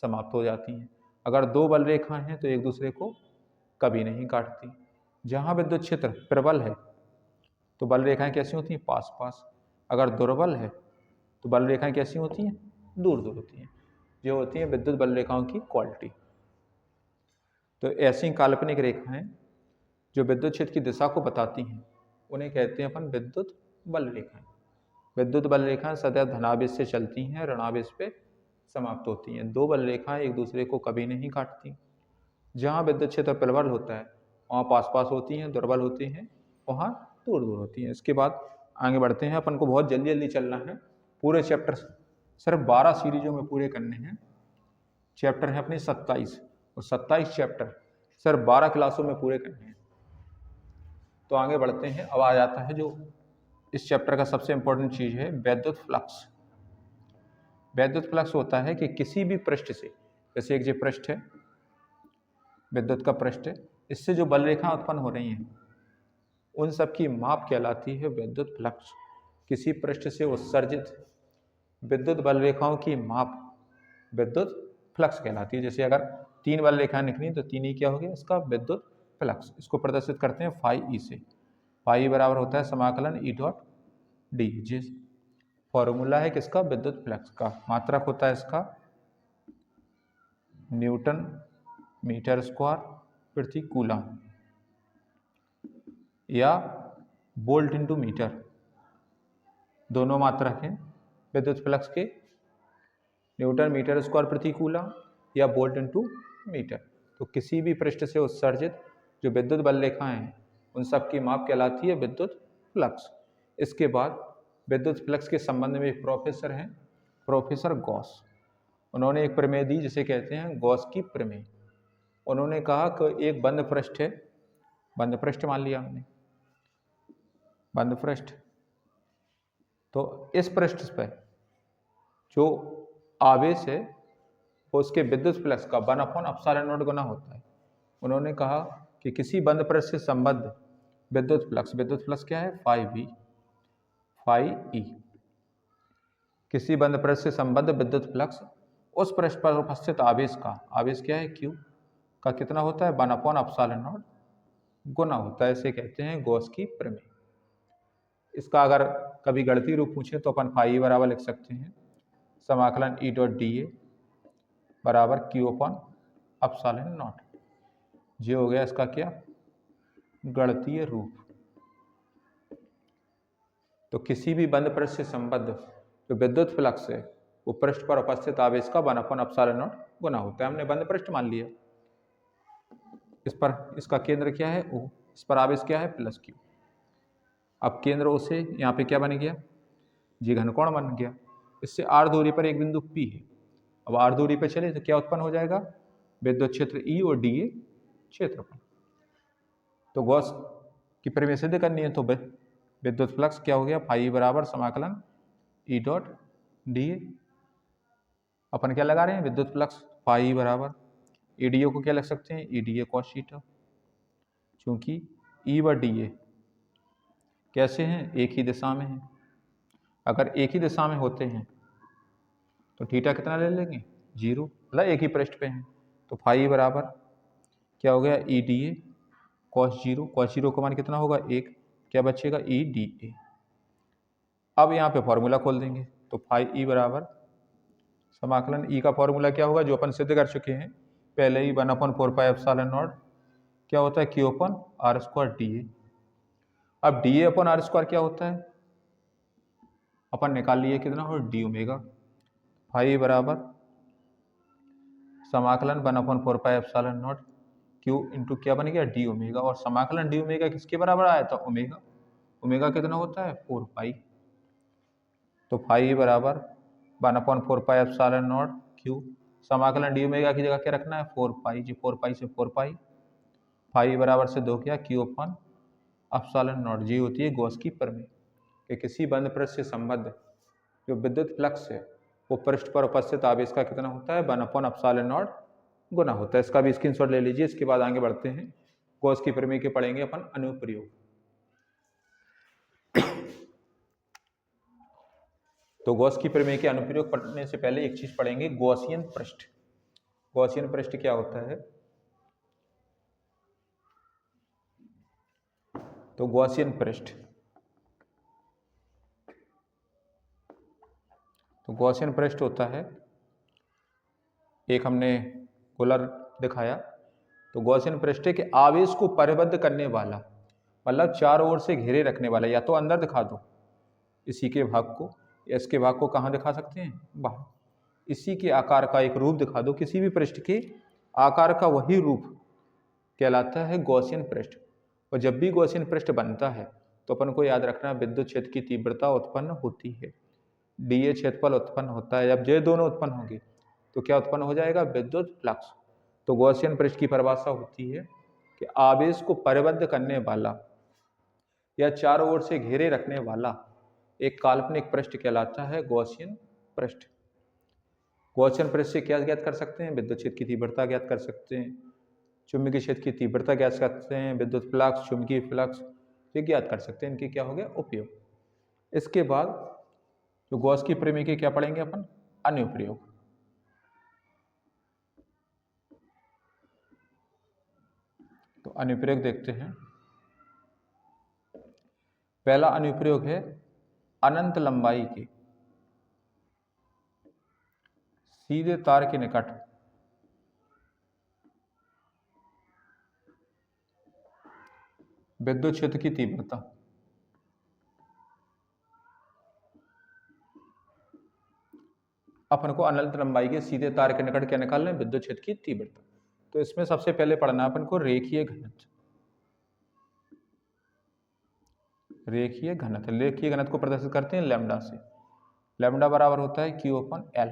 समाप्त हो जाती हैं। अगर दो बल रेखाएं हैं तो एक दूसरे को कभी नहीं काटती। जहाँ विद्युत क्षेत्र प्रबल है तो बल रेखाएं कैसी होती हैं, पास पास। अगर दुर्बल है तो बल रेखाएं कैसी होती हैं, दूर दूर होती हैं। ये होती हैं विद्युत बल रेखाओं की क्वालिटी। तो ऐसी काल्पनिक रेखाएं जो विद्युत क्षेत्र की दिशा को बताती हैं उन्हें कहते हैं अपन विद्युत बल रेखाएं। विद्युत बल रेखाएं सदैव धनावेश से चलती हैं, ऋणावेश पे समाप्त होती हैं। दो बल रेखाएं एक दूसरे को कभी नहीं काटती। जहाँ विद्युत क्षेत्र प्रबल होता है वहाँ पास पास होती हैं, दुर्बल होती हैं वहाँ दूर दूर होती हैं। इसके बाद आगे बढ़ते हैं, अपन को बहुत जल्दी जल्दी चलना है। पूरे चैप्टर सिर्फ 12 सीरीजों में पूरे करने हैं। चैप्टर है अपने 27 और 27 चैप्टर सिर्फ 12 क्लासों में पूरे करने हैं। तो आगे बढ़ते हैं। अब आ जाता है जो इस चैप्टर का सबसे इंपॉर्टेंट चीज है, वैद्युत फ्लक्स। वैद्युत फ्लक्स होता है कि किसी भी पृष्ठ से, जैसे एक जो पृष्ठ है, विद्युत का पृष्ठ है, इससे जो बल रेखा उत्पन्न हो रही हैं उन सब की माप कहलाती है वैद्युत फ्लक्स। किसी पृष्ठ से उत्सर्जित विद्युत बल रेखाओं की माप विद्युत फ्लक्स कहलाती है। जैसे अगर 3 बल रेखाएं निकली तो 3 ही क्या हो गया, इसका विद्युत फ्लक्स। इसको प्रदर्शित करते हैं फाई ई से। फाई बराबर होता है समाकलन ई डॉट डी। जिस फॉर्मूला है किसका, विद्युत फ्लक्स का। मात्रक होता है इसका न्यूटन मीटर स्क्वायर प्रति कूलम या वोल्ट इंटू मीटर, दोनों मात्रक हैं विद्युत फ्लक्स के। न्यूटन मीटर स्क्वायर प्रति कूलम या वोल्ट इंटू मीटर। तो किसी भी पृष्ठ से उत्सर्जित जो विद्युत बल रेखाएं हैं उन सब की माप कहलाती है विद्युत फ्लक्स। इसके बाद विद्युत फ्लक्स के संबंध में एक प्रोफेसर हैं, प्रोफेसर गॉस। उन्होंने एक प्रमेय दी जिसे कहते हैं गॉस की प्रमेय। उन्होंने कहा कि एक बंद पृष्ठ है, बंद पृष्ठ मान लिया हमने, बंद पृष्ठ, तो इस पृष्ठ पर जो आवेश है वो उसके विद्युत फ्लक्स का 1/ε0 गुना होता है। उन्होंने कहा कि किसी बंद पृष्ठ से संबद्ध विद्युत फ्लक्स क्या है, फाई वी, फाई ई। किसी बंद पृष्ठ से संबद्ध विद्युत फ्लक्स उस पृष्ठ पर उपस्थित आवेश का, आवेश क्या है, क्यू का कितना होता है, 1/ε0 गुना होता है। इसे कहते हैं गॉस की प्रमेय। इसका अगर कभी गणितीय रूप पूछे तो अपन फाई बराबर लिख सकते हैं समाकलन ई डॉट डी ए बराबर Q/ε0। ये हो गया इसका क्या, गणितीय रूप। तो किसी भी बंद पृष्ठ से संबद्ध जो विद्युत फ्लक्स है वो पृष्ठ पर उपस्थित आवेश का 1/ε0 गुना होता है। हमने बंद पृष्ठ मान लिया। इस पर इसका केंद्र क्या है, O। इस पर आवेश क्या है, +Q। अब केंद्र O से यहाँ पे क्या बन गया, जी घनकोण बन गया। इससे r दूरी पर एक बिंदु P है। अब r दूरी पर चले तो क्या उत्पन्न हो जाएगा, विद्युत क्षेत्र E और dA क्षेत्रफल। तो गॉस की प्रमेय सिद्ध करनी है तो विद्युत फ्लक्स क्या हो गया, फाई बराबर समाकलन ई डॉट डी ए। अपन क्या लगा रहे हैं, विद्युत फ्लक्स फाई बराबर ईडीए को क्या लग सकते हैं, ईडीए कॉस थीटा। क्योंकि ई व डी ए कैसे हैं, एक ही दिशा में हैं। अगर एक ही दिशा में होते हैं तो थीटा कितना ले लेंगे, 0, मतलब एक ही पृष्ठ पे हैं। तो फाई बराबर क्या हो गया, E D A cos 0। Cos 0 का मान कितना होगा, 1। क्या बचेगा, ई डी ए। अब यहाँ पे फॉर्मूला खोल देंगे तो फाई ई बराबर समाकलन ई का फॉर्मूला क्या होगा, जो अपन सिद्ध कर चुके हैं पहले ही, 1/4πε0 क्या होता है, Q/r² dA। अब dA/r² क्या होता है, अपन निकाल लिए कितना, और डी ओमेगा। फाई बराबर समाकलन 1/4πε0 Q इंटू क्या बन गया, डी ओमेगा। और समाकलन डी ओमेगा किसके बराबर आया था, ओमेगा। ओमेगा कितना होता है, 4 पाई। तो फाई बराबर 1/4πε0 Q, समाकलन डी ओमेगा की जगह क्या रखना है, 4 पाई जी, 4 पाई से 4 पाई। फाई बराबर से 2 क्या, Q/ε0 जी होती है गॉस की प्रमेय कि किसी बंद पृष्ठ से संबद्ध जो विद्युत फ्लक्स है वो पृष्ठ पर उपस्थित आवेश का कितना होता है, 1/ε0 गुना होता है। इसका भी स्क्रीनशॉट ले लीजिए। इसके बाद आगे बढ़ते हैं, गॉस की प्रमेय के पढ़ेंगे अपन अनुप्रयोग। तो गॉस की प्रमेय के अनुप्रयोग पढ़ने से पहले एक चीज पढ़ेंगे, गॉसियन पृष्ठ। गॉसियन पृष्ठ क्या होता है, तो गॉसियन पृष्ठ, तो गॉसियन पृष्ठ होता है, एक हमने गोलर दिखाया, तो गॉसियन पृष्ठ के आवेश को परिबद्ध करने वाला, मतलब चारों ओर से घेरे रखने वाला। या तो अंदर दिखा दो इसी के भाग को, या इसके भाग को कहाँ दिखा सकते हैं, बाहर। इसी के आकार का एक रूप दिखा दो, किसी भी पृष्ठ के आकार का वही रूप कहलाता है गॉसियन पृष्ठ। और जब भी गॉसियन पृष्ठ बनता है तो अपन को याद रखना, विद्युत क्षेत्र की तीव्रता उत्पन्न होती है, डीए क्षेत्रफल उत्पन्न होता है। जब ये दोनों उत्पन्न होंगे तो क्या उत्पन्न हो जाएगा, विद्युत फ्लक्स। तो गॉसियन पृष्ठ की परिभाषा होती है कि आवेश को परिबद्ध करने वाला या चारों ओर से घेरे रखने वाला एक काल्पनिक पृष्ठ कहलाता है गॉसियन पृष्ठ। गॉसियन पृष्ठ से क्या ज्ञात कर सकते हैं, विद्युत क्षेत्र की तीव्रता ज्ञात कर सकते हैं, चुंबकीय क्षेत्र की तीव्रता ज्ञात कर सकते हैं, विद्युत फ्लक्स, चुंबकीय फ्लक्स, ये ज्ञात कर सकते हैं। इनके क्या हो गया, उपयोग। इसके बाद जो गॉस की प्रमेय के क्या पढ़ेंगे अपन, अनुप्रयोग। तो अनुप्रयोग देखते हैं। पहला अनुप्रयोग है अनंत लंबाई के सीधे तार के निकट विद्युत क्षेत्र की तीव्रता। अपन को अनंत लंबाई के सीधे तार के निकट क्या निकालना है, विद्युत क्षेत्र की तीव्रता। तो इसमें सबसे पहले पढ़ना है अपन को रेखीय घनत्व। रेखीय घनत्व, रेखीय घनत्व को प्रदर्शित करते हैं लैम्डा से। लैम्डा बराबर होता है Q/L।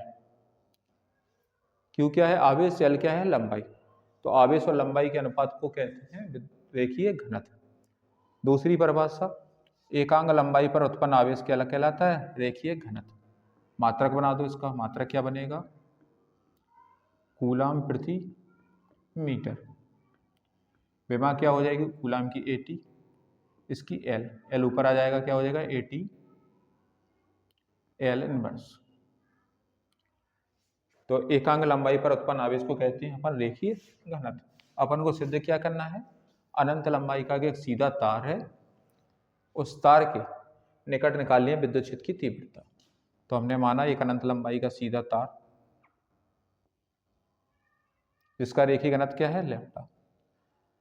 Q क्या है, आवेश, L क्या है, लंबाई। तो आवेश और लंबाई के अनुपात को कहते हैं रेखीय घनत्व। दूसरी परिभाषा, एकांग लंबाई पर उत्पन्न आवेश क्या कहलाता है, रेखीय घनत्व। मात्रक बना दो इसका, मात्रक क्या बनेगा, कूलाम प्रति मीटर। विमा क्या हो जाएगी, कूलाम की AT, इसकी L ऊपर आ जाएगा, क्या हो जाएगा AT L इनवर्स। तो एकांग लंबाई पर उत्पन्न आवेश को कहते हैं अपन रेखीय घनत्व। अपन को सिद्ध क्या करना है, अनंत लंबाई का एक सीधा तार है, उस तार के निकट निकालनी है विद्युत क्षेत्र की तीव्रता। तो हमने माना एक अनंत लंबाई का सीधा तार, जिसका रेखीय घनत्व क्या है, लैम्डा,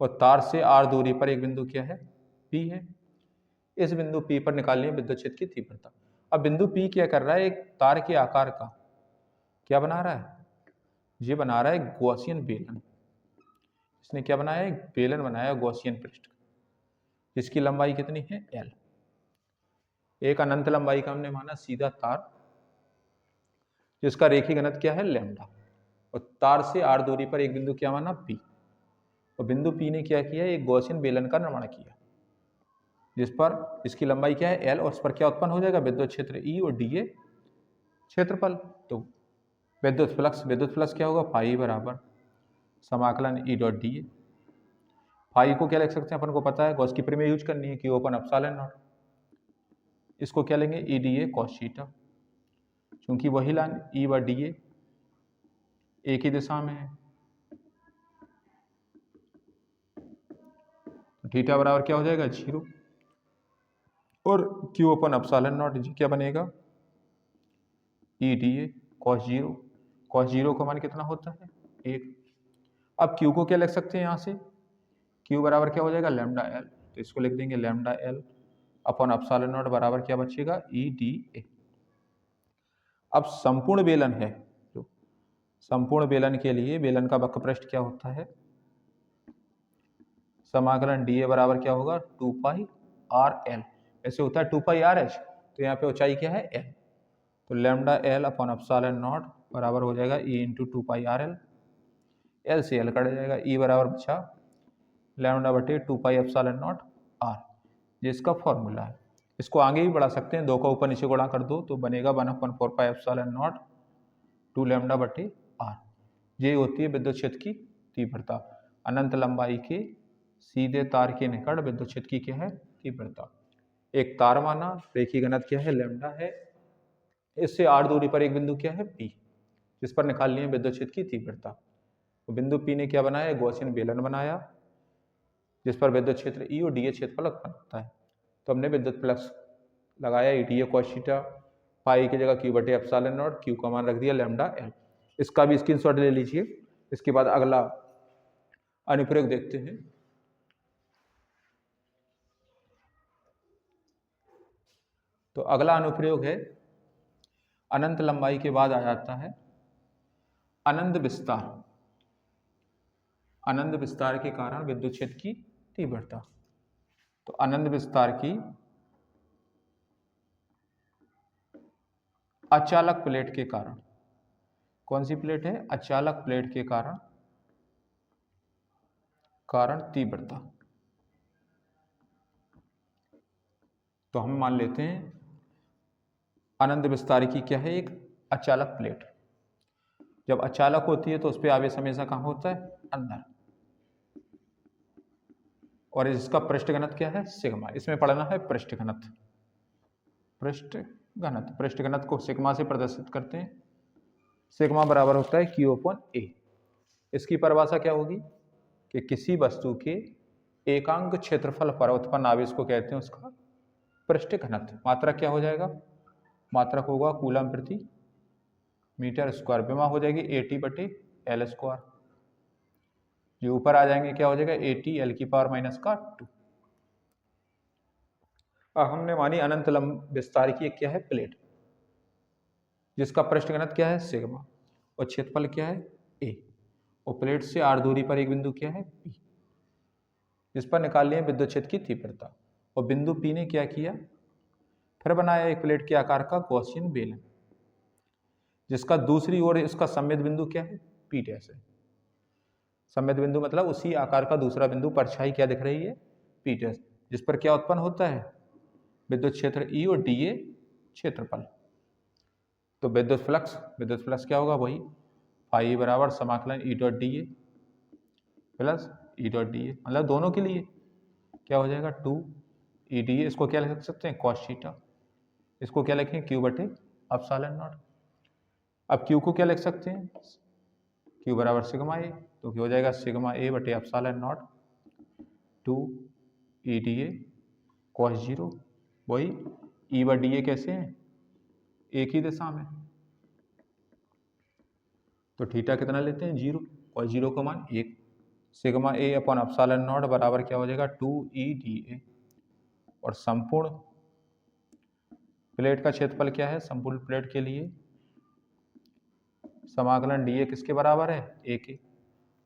और तार से r दूरी पर एक बिंदु क्या है, P है। इस बिंदु P पर निकालनी है विद्युत क्षेत्र की तीव्रता। अब बिंदु P क्या कर रहा है, एक तार के आकार का क्या बना रहा है, ये बना रहा है गॉसियन बेलन। इसने क्या बनाया, एक बेलन बनाया गॉसियन पृष्ठ, जिसकी लंबाई कितनी है, L। एक अनंत लंबाई का हमने माना सीधा तार, जिसका रेखीय घनत्व क्या है, लैम्डा, और तार से r दूरी पर एक बिंदु क्या माना, P। और बिंदु P ने क्या किया, एक गॉसियन बेलन का निर्माण किया, जिस पर इसकी लंबाई क्या है, L, और उस पर क्या उत्पन्न हो जाएगा, विद्युत क्षेत्र E और dA क्षेत्रफल। तो विद्युत फ्लक्स क्या होगा, फाई बराबर समाकलन E.dA। फाई को क्या लिख सकते हैं, अपन को पता है, गॉस की प्रमेय यूज करनी है, Q/ε0। इसको क्या लेंगे, EdA cos थीटा, क्योंकि वही लाइन E/dA एक ही दिशा में है। थीटा बराबर क्या हो जाएगा, 0, और Q/ε0 क्या बनेगा, EdA cos 0 cos 0 का मान कितना होता है 1। अब q को क्या लिख सकते हैं यहाँ से, q बराबर क्या हो जाएगा लैम्डा एल, तो इसको लिख देंगे lambda L upon epsilon naught बराबर क्या बचेगा ई डी ए। अब संपूर्ण बेलन है, जो संपूर्ण बेलन के लिए बेलन का वक्र पृष्ठ क्या होता है, समाकलन डी ए बराबर क्या होगा 2 पाई आर एल, ऐसे होता है 2 पाई आर एच, तो यहाँ पे ऊंचाई क्या है एल, तो lambda L upon epsilon naught बराबर हो जाएगा ई इंटू 2 पाई आर एल, एल से एल कट जाएगा, ई बराबर बचा लैम्डा बटे 2 पाई एप्सिलॉन नॉट आर, जिसका फॉर्मूला है। इसको आगे भी बढ़ा सकते हैं, 2 का ऊपर नीचे गुणा कर दो तो बनेगा 1/4 पाई एप्सिलॉन नॉट 2 लैम्डा बटे आर। ये होती है विद्युत क्षेत्र की तीव्रता, अनंत लंबाई के सीधे तार के निकट विद्युत क्षेत्र की क्या है तीव्रता। एक तार माना, रेखीय घनत्व क्या है लैम्डा है, इससे r दूरी पर एक बिंदु क्या है P, जिस पर निकाल लिए विद्युत क्षेत्र की तीव्रता। तो बिंदु P ने क्या बनाया, गॉसियन बेलन बनाया जिस पर विद्युत क्षेत्र E और dA क्षेत्रफल उत्पन्न होता है। तो हमने विद्युत फ्लक्स लगाया dA cos थीटा, पाई की जगह q बटे एप्सिलॉन नॉट, q का मान रख दिया लैम्डा एल। इसका भी स्क्रीनशॉट ले लीजिए। इसके बाद अगला अनुप्रयोग देखते हैं। तो अगला अनुप्रयोग है, अनंत लंबाई के बाद आ जाता है अनंत विस्तार। अनंत विस्तार के कारण विद्युत क्षेत्र की तीव्रता। तो अनंत विस्तार की अचालक प्लेट के कारण, कौन सी प्लेट है, अचालक प्लेट के कारण तीव्रता। तो हम मान लेते हैं अनंत विस्तार की क्या है, एक अचालक प्लेट। जब अचालक होती है तो उस पर आवेश हमेशा कहाँ होता है, अंदर, और इसका पृष्ठ घनत्व क्या है सिग्मा। इसमें पढ़ना है पृष्ठ घनत्व, पृष्ठ घनत्व को सिग्मा से प्रदर्शित करते हैं। सिग्मा बराबर होता है Q अपॉन A। इसकी परिभाषा क्या होगी कि किसी वस्तु के एकांक क्षेत्रफल पर उत्पन्न आवेश को कहते हैं उसका पृष्ठ घनत्व। मात्रक क्या हो जाएगा, मात्रक होगा कूलम प्रति मीटर स्क्वायर, विमा हो जाएगी AT बटे एल स्क्वायर, जो ऊपर आ जाएंगे क्या हो जाएगा AT एल की पावर माइनस का 2। अब हमने मानी अनंत विस्तार की एक क्या है प्लेट, जिसका पृष्ठ घनत्व क्या है सिग्मा और क्षेत्रफल क्या है A, और प्लेट से r दूरी पर एक बिंदु क्या है P, जिस पर निकाल लिए विद्युत क्षेत्र की तीव्रता। और बिंदु P ने क्या किया, फिर बनाया एक प्लेट के आकार का गॉसियन बेलन, जिसका दूसरी ओर इसका सममित बिंदु क्या है P डैश है। सममित बिंदु मतलब उसी आकार का दूसरा बिंदु, परछाई क्या दिख रही है P डैश, जिस पर क्या उत्पन्न होता है विद्युत क्षेत्र E और dA क्षेत्रफल। तो विद्युत फ्लक्स क्या होगा, वही फाई बराबर समाकलन E dot dA plus E dot dA, मतलब दोनों के लिए क्या हो जाएगा 2 E dA। इसको क्या लिख सकते हैं cos थीटा, इसको क्या लिखें Q बटे एप्सिलॉन नॉट। अब Q को क्या लिख सकते हैं, Q बराबर सिग्मा A, तो क्या हो जाएगा सिग्मा A बटे epsilon not 2 E dA cos 0, वही E व dA कैसे हैं एक ही दिशा में, तो थीटा कितना लेते हैं 0, और 0 का मान 1, sigma A upon epsilon naught बराबर क्या हो जाएगा 2E dA। और संपूर्ण प्लेट का क्षेत्रफल क्या है, संपूर्ण प्लेट के लिए समाकलन dA किसके बराबर है A के,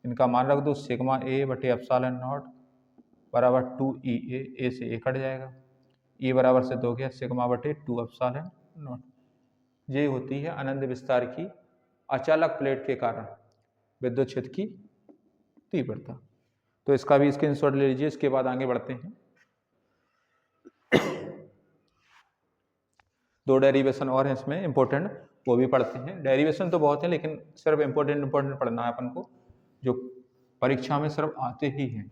इनका मान रख दो सिग्मा A बटे एप्सिलॉन नॉट बराबर 2EA, A से A कट जाएगा, E बराबर से 2 गया सिग्मा बटे 2 एप्सिलॉन नॉट। ये होती है अनंत विस्तार की अचालक प्लेट के कारण विद्युत क्षेत्र की तीव्रता। तो इसका भी स्क्रीनशॉट ले लीजिए। इसके बाद आगे बढ़ते हैं। 2 डेरिवेशन और हैं इसमें इंपॉर्टेंट, वो भी पढ़ते हैं। डेरिवेशन तो बहुत है लेकिन सिर्फ इंपॉर्टेंट पढ़ना है अपन को, जो परीक्षा में सिर्फ आते ही हैं।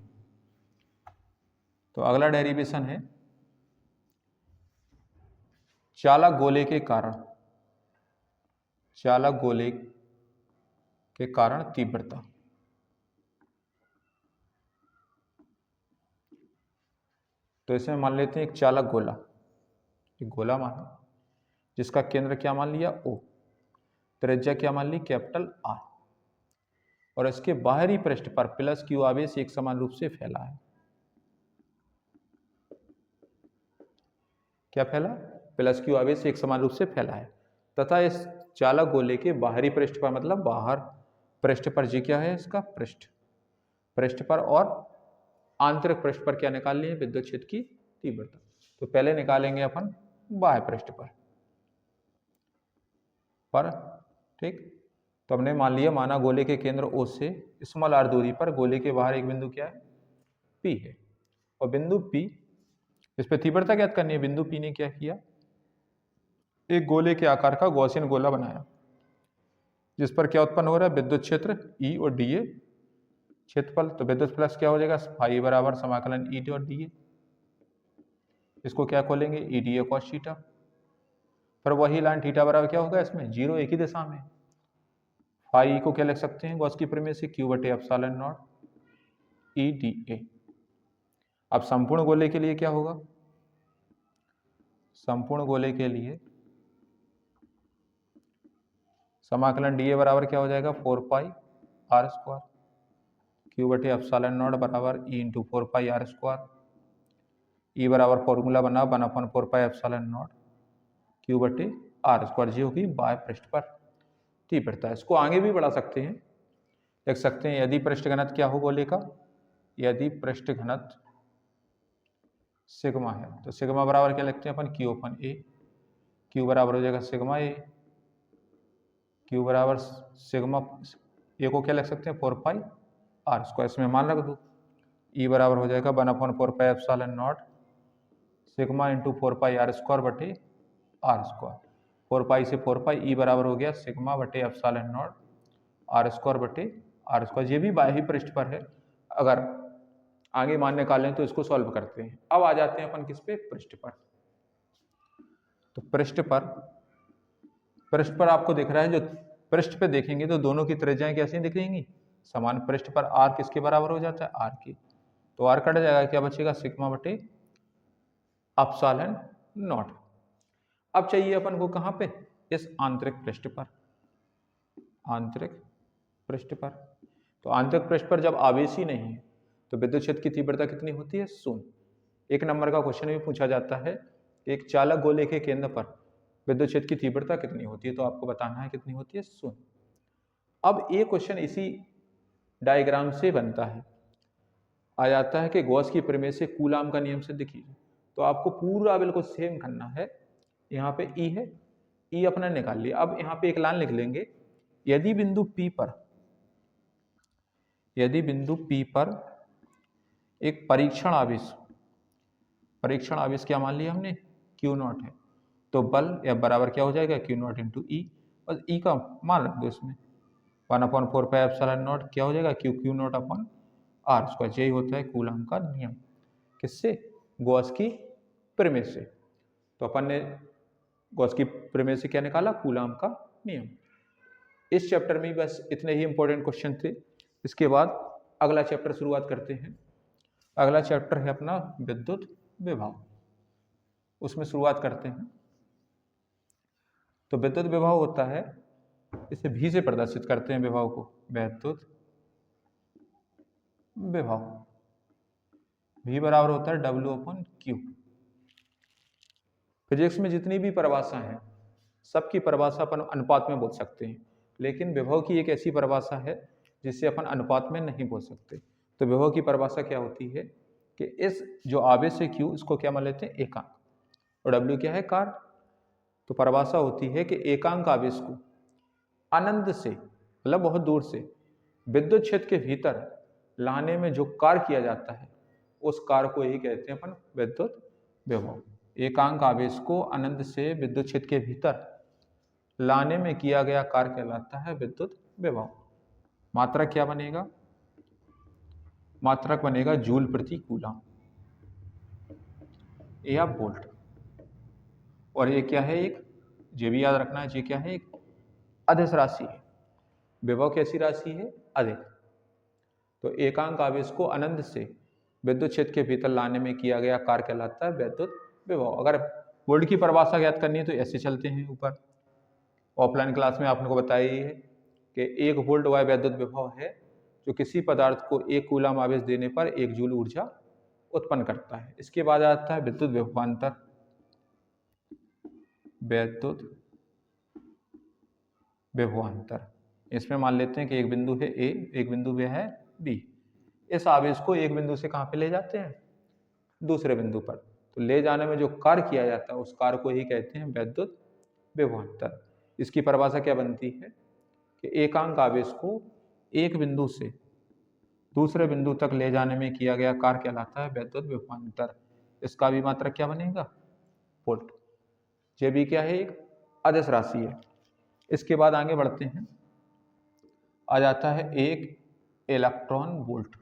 तो अगला डेरिवेशन है चालक गोले के कारण तीव्रता। तो इसमें मान लेते हैं एक चालक गोला, एक गोला माना जिसका केंद्र क्या मान लिया O। त्रिज्या क्या मान ली, कैपिटल आर, और इसके बाहरी पृष्ठ पर प्लस क्यू आवेश एक समान रूप से फैला है। क्या फैला, प्लस क्यू आवेश एक समान रूप से फैला है, तथा इस चालक गोले के बाहरी पृष्ठ पर, मतलब बाहर पृष्ठ पर, जी क्या है इसका पृष्ठ पर, और आंतरिक पृष्ठ पर क्या निकाल लिए, विद्युत क्षेत्र की तीव्रता। तो पहले निकालेंगे अपन बाह्य पृष्ठ पर, ठीक। तो हमने मान लिया, माना गोले के केंद्र O से स्मॉल r दूरी पर गोले के बाहर एक बिंदु क्या है, P है, और बिंदु P, इस पर तीव्रता ज्ञात करनी है। बिंदु P ने क्या किया, एक गोले के आकार का गॉसियन गोला बनाया, जिस पर क्या उत्पन्न हो रहा है, विद्युत क्षेत्र E और dA क्षेत्रफल। तो विद्युत फ्लक्स क्या हो जाएगा, फाई बराबर समाकलन E और dA, इसको क्या खोलेंगे, E dA cos थीटा, पर वही लाइन थीटा बराबर क्या होगा, इसमें 0 एक ही दिशा में। फाई को क्या लिख सकते हैं, गॉस की प्रमेय से, Q बटे एप्सिलॉन नॉट E dA। अब संपूर्ण गोले के लिए क्या होगा, संपूर्ण गोले के लिए समाकलन dA बराबर क्या हो जाएगा, 4 पाई आर स्क्वायर, Q बटे एप्सिलॉन नॉट बराबर E into 4 pi R square, E बराबर फॉर्मूला बना 1/4 पाई एप्सिलॉन नॉट Q बटे आर स्क्वायर, जी होगी बाह्य पृष्ठ पर तीव्रता। इसको आगे भी बढ़ा सकते हैं, लिख सकते हैं यदि पृष्ठ घनत्व क्या हो गोले का, यदि पृष्ठ घनत्व सिग्मा है, तो सिग्मा बराबर क्या लिखते हैं अपन, Q अपन A, Q बराबर हो जाएगा सिग्मा A, Q बराबर सिग्मा A को क्या लिख सकते हैं, 4 पाई आर स्क्वायर, इसमें मान रख दो, E बराबर हो जाएगा 1/4 pi epsilon naught sigma into 4 pi R square बटे आर स्क्वायर, 4 पाई से 4 पाई, E बराबर हो गया सिग्मा बटे एप्सिलॉन नॉट आर स्क्वायर बटे आर स्क्वायर, ये भी बाह्य पृष्ठ पर है। अगर आगे मान निकालें तो इसको सॉल्व करते हैं। अब आ जाते हैं अपन किस पे, पृष्ठ पर। तो पृष्ठ पर आपको दिख रहा है, जो पृष्ठ पे देखेंगे तो दोनों की त्रिज्याएं कैसी दिखेंगी, समान। पृष्ठ पर आर किसके बराबर हो जाता है, आर के, तो आर कट जाएगा, क्या बचेगा, सिग्मा बटे एप्सिलॉन नॉट। अब चाहिए अपन को कहां पे, इस आंतरिक पृष्ठ पर, आंतरिक पृष्ठ पर। तो आंतरिक पृष्ठ पर जब आवेश ही नहीं है तो विद्युत क्षेत्र की तीव्रता कितनी होती है, 0। एक नंबर का क्वेश्चन भी पूछा जाता है, एक चालक गोले के केंद्र पर विद्युत क्षेत्र की तीव्रता कितनी होती है, तो आपको बताना है कितनी होती है, 0। अब ये क्वेश्चन इसी डायग्राम से बनता है, आ जाता है कि गॉस की प्रमेय से कूलाम का नियम सिद्ध कीजिए। तो आपको पूरा बिल्कुल सेम करना है। यहाँ पे E है, E अपना निकाल लिया। अब यहाँ पे एक लाइन लिख लेंगे, यदि बिंदु P पर एक परीक्षण आवेश क्या मान लिया हमने, Q0 है, तो बल या बराबर क्या हो जाएगा, Q0 इंटू E, और E का मान रख दो इसमें, 1/4 पाई एप्सिलॉन नॉट क्या हो जाएगा, Q0 अपन आर स्क्वायर। यही होता है कूलाम का नियम, किससे, गॉस की प्रमेय से। तो अपन ने गॉस की प्रमेय से क्या निकाला, कूलाम का नियम। इस चैप्टर में बस इतने ही इंपॉर्टेंट क्वेश्चन थे। इसके बाद अगला चैप्टर शुरुआत करते हैं। अगला चैप्टर है अपना विद्युत विभव, उसमें शुरुआत करते हैं। तो विद्युत विभव होता है, इसे भी से प्रदर्शित करते हैं विभव को, विद्युत विभव V बराबर होता है W/Q। फिजिक्स में जितनी भी परिभाषा है, सबकी परिभाषा अपन अनुपात में बोल सकते हैं, लेकिन विभव की एक ऐसी परिभाषा है जिससे अपन अनुपात में नहीं बोल सकते। तो विभव की परिभाषा क्या होती है कि इस जो आवेश है Q, इसको क्या मान लेते हैं, एकांक, और W क्या है, कार्य। तो परिभाषा होती है कि एकांक आवेश को अनंत से, मतलब बहुत दूर से, विद्युत क्षेत्र के भीतर लाने में जो कार्य किया जाता है, उस कार्य को यही कहते हैं अपन विद्युत विभव। एकांक आवेश को अनंत से विद्युत क्षेत्र के भीतर लाने में किया गया कार्य कहलाता है विद्युत विभव। मात्रक क्या बनेगा, मात्रक बनेगा जूल प्रति कूलम या वोल्ट। और ये क्या है, एक, ये भी याद रखना है, ये क्या है, एक अदिश राशि है। विभव कैसी राशि है, अधिक। तो एकांक आवेश को अनंत से विद्युत क्षेत्र के भीतर लाने में किया गया कार्य कहलाता है विद्युत विभव। अगर वोल्ट की परिभाषा ज्ञात करनी है तो ऐसे चलते हैं ऊपर, ऑफलाइन क्लास में आपने को बताया ही है कि 1 वोल्ट वह वैद्युत विभव है जो किसी पदार्थ को 1 कूलम आवेश देने पर 1 जूल ऊर्जा उत्पन्न करता है। इसके बाद आता है विद्युत विभवांतर। विद्युत विभवांतर, इसमें मान लेते हैं कि एक बिंदु है ए, एक बिंदु भी है बी। इस आवेश को एक बिंदु से कहाँ पे ले जाते हैं? दूसरे बिंदु पर। तो ले जाने में जो कार्य किया जाता है उस कार्य को ही कहते हैं विद्युत विभवांतर। इसकी परिभाषा क्या बनती है कि एकांक आवेश को एक बिंदु से दूसरे बिंदु तक ले जाने में किया गया कार्य कहलाता है विद्युत विभवांतर। इसका भी मात्रक क्या बनेगा? वोल्ट। जे भी क्या है? एक अदिश राशि है। इसके बाद आगे बढ़ते हैं, आ जाता है 1 इलेक्ट्रॉन वोल्ट।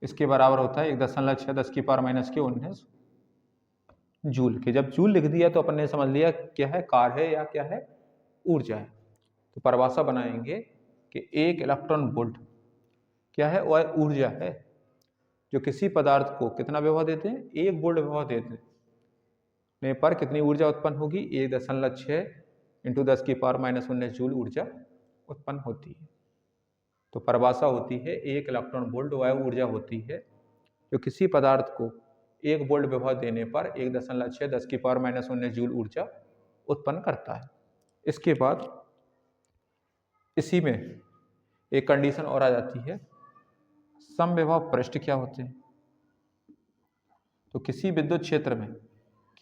इसके बराबर होता है 1.6 × 10⁻⁻⁹ जूल के। जब जूल लिख दिया तो अपन ने समझ लिया क्या है, कार्य है या क्या है, ऊर्जा है। तो परिभाषा बनाएंगे कि 1 इलेक्ट्रॉन वोल्ट क्या है? वह ऊर्जा है जो किसी पदार्थ को कितना विभव देते हैं? 1 वोल्ट विभव देते हैं पर कितनी ऊर्जा उत्पन्न होगी? 1.6 × 10⁻⁻⁹ जूल ऊर्जा उत्पन्न होती है। तो परिभाषा होती है 1 इलेक्ट्रॉन वोल्ट वह ऊर्जा होती है जो किसी पदार्थ को 1 वोल्ट विभव देने पर 1.6 × 10⁻⁻⁹ जूल ऊर्जा उत्पन्न करता है। इसके बाद इसी में एक कंडीशन और आ जाती है, समविभव पृष्ठ क्या होते हैं? तो किसी विद्युत क्षेत्र में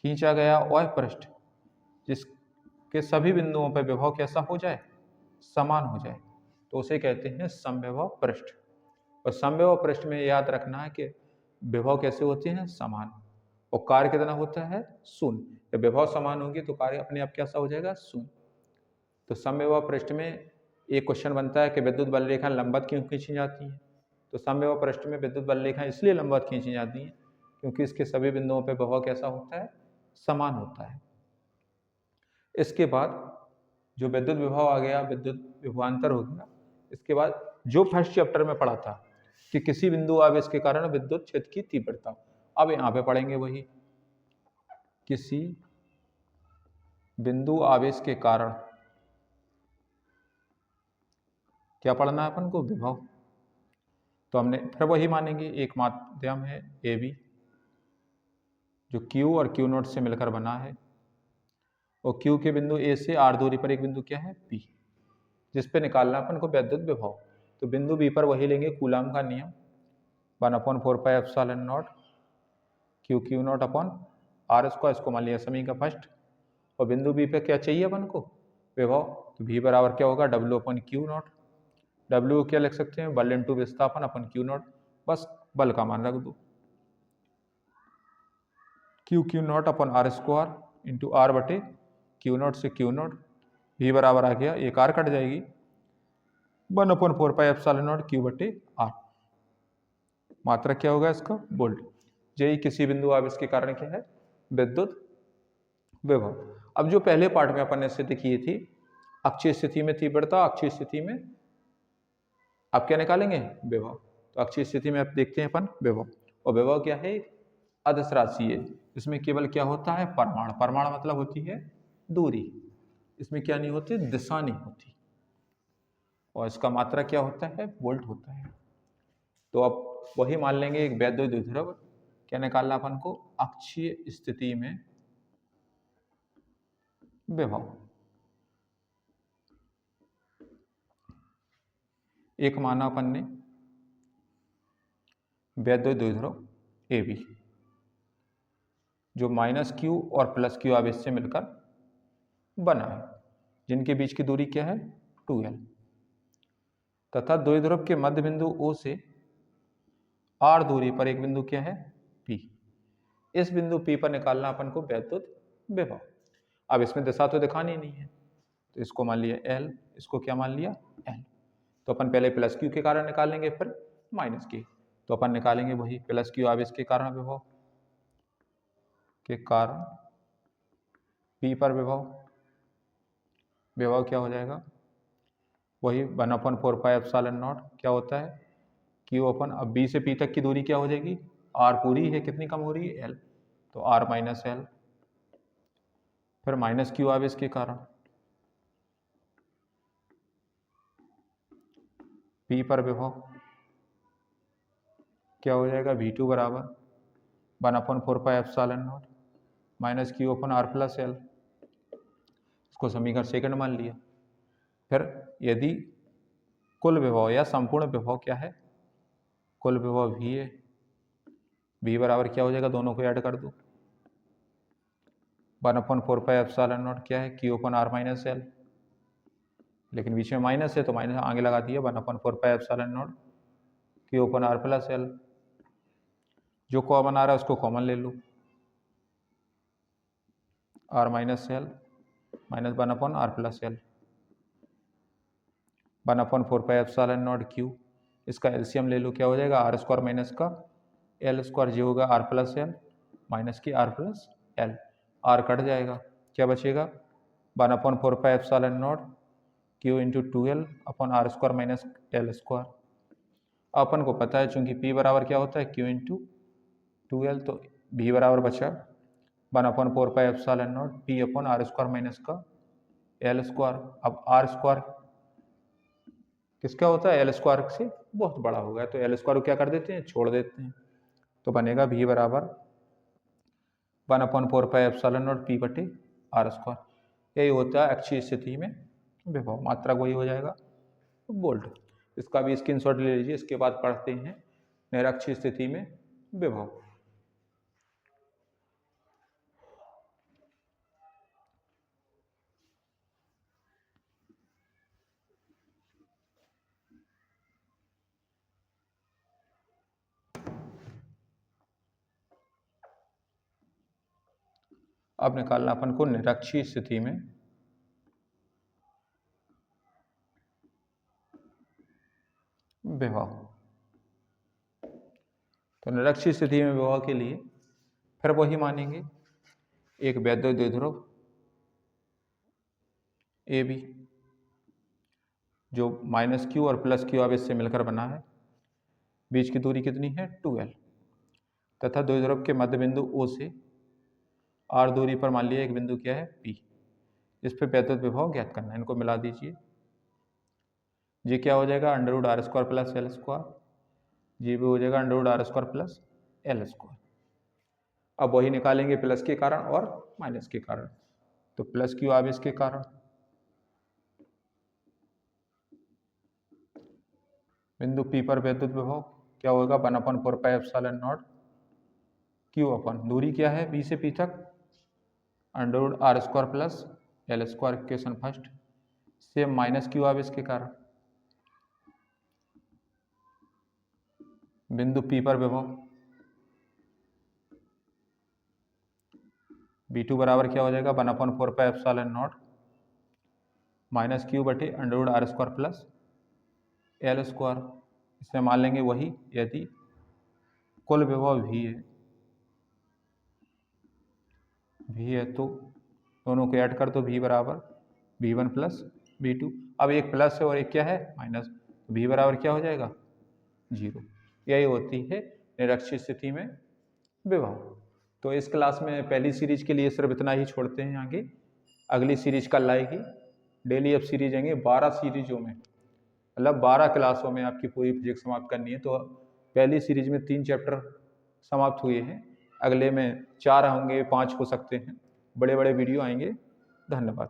खींचा गया वह पृष्ठ जिसके सभी बिंदुओं पर विभव कैसा हो जाए? समान हो जाए, तो उसे कहते हैं समविभव पृष्ठ। और समविभव पृष्ठ में याद रखना है कि विभव कैसे होते हैं? समान। और कार्य कितना होता है? शून्य। जब विभव समान होगी तो कार्य अपने आप कैसा हो जाएगा? शून्य। तो समविभव पृष्ठ में एक क्वेश्चन बनता है कि विद्युत बल रेखा लंबवत क्यों खींची जाती है? तो समविभव पृष्ठ में विद्युत बल रेखा इसलिए लंबवत खींची जाती है क्योंकि इसके सभी बिंदुओं पर विभव कैसा होता है? समान होता है। इसके बाद जो विद्युत विभव आ गया, विद्युत विभवांतर हो गया। इसके बाद जो फर्स्ट चैप्टर में पढ़ा था कि किसी बिंदु आवेश के कारण विद्युत क्षेत्र की तीव्रता, अब यहाँ पे पढ़ेंगे वही, किसी बिंदु आवेश के कारण क्या पढ़ना है अपन को? विभव। तो हमने फिर वही मानेंगे, एक माध्यम है ए बी जो Q और Q नोट से मिलकर बना है, और Q के बिंदु A से R दूरी पर एक बिंदु क्या है? P, जिस पे निकालना अपन को विद्युत विभव। तो बिंदु B पर वही लेंगे कूलाम का नियम, 1/4πε0 Q नोट अपॉन R², इसको मान लिया समी का फर्स्ट। और बिंदु B पे क्या चाहिए अपन को? विभव। तो V बराबर क्या होगा? W/Q note. W क्या लिख सकते हैं? बल इंटू विस्थापन अपन Q नोट, बस बल का मान रख दो। Q naught upon R² into R/Q note से Q नोट। V बराबर आ गया, एक R कट जाएगी, 1/4πε0 Q/R। मात्रक क्या होगा इसका? वोल्ट। यही किसी बिंदु आवेश के कारण क्या है? विद्युत विभव। अब जो पहले पार्ट में अपन ने स्थिति की थी, अक्षीय स्थिति में तीव्रता, अक्षीय स्थिति में आप क्या निकालेंगे? विभव। तो अक्षीय स्थिति में आप देखते हैं अपन विभव, और विभव क्या है? अदिश राशि है। इसमें केवल क्या होता है? परिमाण। परिमाण मतलब होती है दूरी। इसमें क्या नहीं होती? दिशा नहीं होती। और इसका मात्रा क्या होता है? वोल्ट होता है। तो अब वही मान लेंगे एक वैद्युत द्विध्रुव, क्या निकालना अपन को? अक्षीय स्थिति में विभव। एक माना अपन ने वैद्युत द्विध्रुव ए बी जो -Q और +Q आवेश से मिलकर बना है, जिनके बीच की दूरी क्या है? 2L, तथा द्विध्रुव के मध्य बिंदु O से R दूरी पर एक बिंदु क्या है? P। इस बिंदु P पर निकालना अपन को वैद्युत विभव। अब इसमें दिशा तो दिखानी नहीं है, तो इसको मान लिया L, इसको क्या मान लिया? L। तो अपन पहले +Q के कारण निकालेंगे, फिर -K। तो अपन निकालेंगे वही +Q आवेश के कारण विभव के कारण P पर विभव। विभव क्या हो जाएगा? वही 1/4πε0 क्या होता है? Q अपन, अब B से P तक की दूरी क्या हो जाएगी? R पूरी है, कितनी कम हो रही है? L, तो R - L। फिर माइनस क्यू आवेश के कारण P पर विभव क्या हो जाएगा, V2 बराबर 1/4πε0 माइनस क्यू अपन R प्लस एल, इसको समीकरण सेकंड मान लिया। फिर यदि कुल विभव या संपूर्ण विभव क्या है, कुल विभव V है, V बराबर क्या हो जाएगा, दोनों को ऐड कर दो, 1/4πε0 क्या है, Q upon R minus L, लेकिन बीच में माइनस है तो माइनस आगे लगा दिया, 1/4πε0 Q upon R plus L, जो कॉमन आ रहा है उसको कॉमन ले लो, R minus L minus 1/R plus L, 1/4πε0 Q, इसका एलसीएम ले लो, क्या हो जाएगा, R स्क्वायर माइनस का एल स्क्वायर, जो होगा R प्लस एल माइनस की R plus L, R cut जाएगा, क्या बचेगा, 1/4πε0 Q into 2L upon R square minus L square. अपन को पता है चूंकि P बराबर क्या होता है, Q इंटू 2L, तो V बराबर बचा 1/4πε0 P अपन R स्क्वायर माइनस का एल स्क्वायर। अब R स्क्वायर किसका होता है, एल स्क्वायर से बहुत बड़ा हो गया, तो एल स्क्वायर को क्या कर देते हैं, छोड़ देते हैं, तो बनेगा V बराबर 1/4πε0 P बटे R स्क्वायर। यही होता है अक्षीय स्थिति में विभव, मात्रा वही हो जाएगा वोल्ट। इसका भी स्क्रीनशॉट ले लीजिए, इसके बाद पढ़ते हैं निरक्षीय स्थिति में विभव। अब निकालना अपन को निरक्षीय स्थिति में विभव। तो निरक्षीय स्थिति में विभव के लिए फिर वही मानेंगे, एक वैद्युत द्विध्रुव ए बी जो माइनस क्यू और प्लस क्यू आवेश से मिलकर बना है, बीच की दूरी कितनी है 2L, तथा द्विध्रुव के मध्य बिंदु O से R दूरी पर मान लिया एक बिंदु क्या है P, इस पर वैद्युत विभव ज्ञात करना है। इनको मिला दीजिए, ये क्या हो जाएगा, √R square plus L square, जी भी हो जाएगा √R square plus L square. अब वही निकालेंगे प्लस के कारण और माइनस के कारण, तो प्लस क्यू आवेश के कारण बिंदु P पर वैद्युत विभव क्या होगा, 1/4πε0 Q अपन दूरी क्या है B से P तक, √R square plus L square, equation first से माइनस क्यू आवेश के कारण बिंदु P पर विभव V2 बराबर क्या हो जाएगा, 1/4πε0 माइनस क्यू बटे √R square plus L square. इसमें मान लेंगे वही, यदि कुल विभव V है तो दोनों को ऐड कर दो, V बराबर V1 प्लस V2। अब एक प्लस है और एक क्या है माइनस, तो V बराबर क्या हो जाएगा 0। यही होती है निरक्षीय स्थिति में विभव। तो इस क्लास में पहली सीरीज के लिए सिर्फ इतना ही छोड़ते हैं, आगे अगली सीरीज कल आएगी। डेली अब सीरीज आएंगे 12 सीरीजों में, मतलब 12 क्लासों में आपकी पूरी फिजिक्स समाप्त करनी है। तो पहली सीरीज में 3 चैप्टर समाप्त हुए हैं, अगले में 4 होंगे, 5 हो सकते हैं, बड़े बड़े वीडियो आएंगे। धन्यवाद।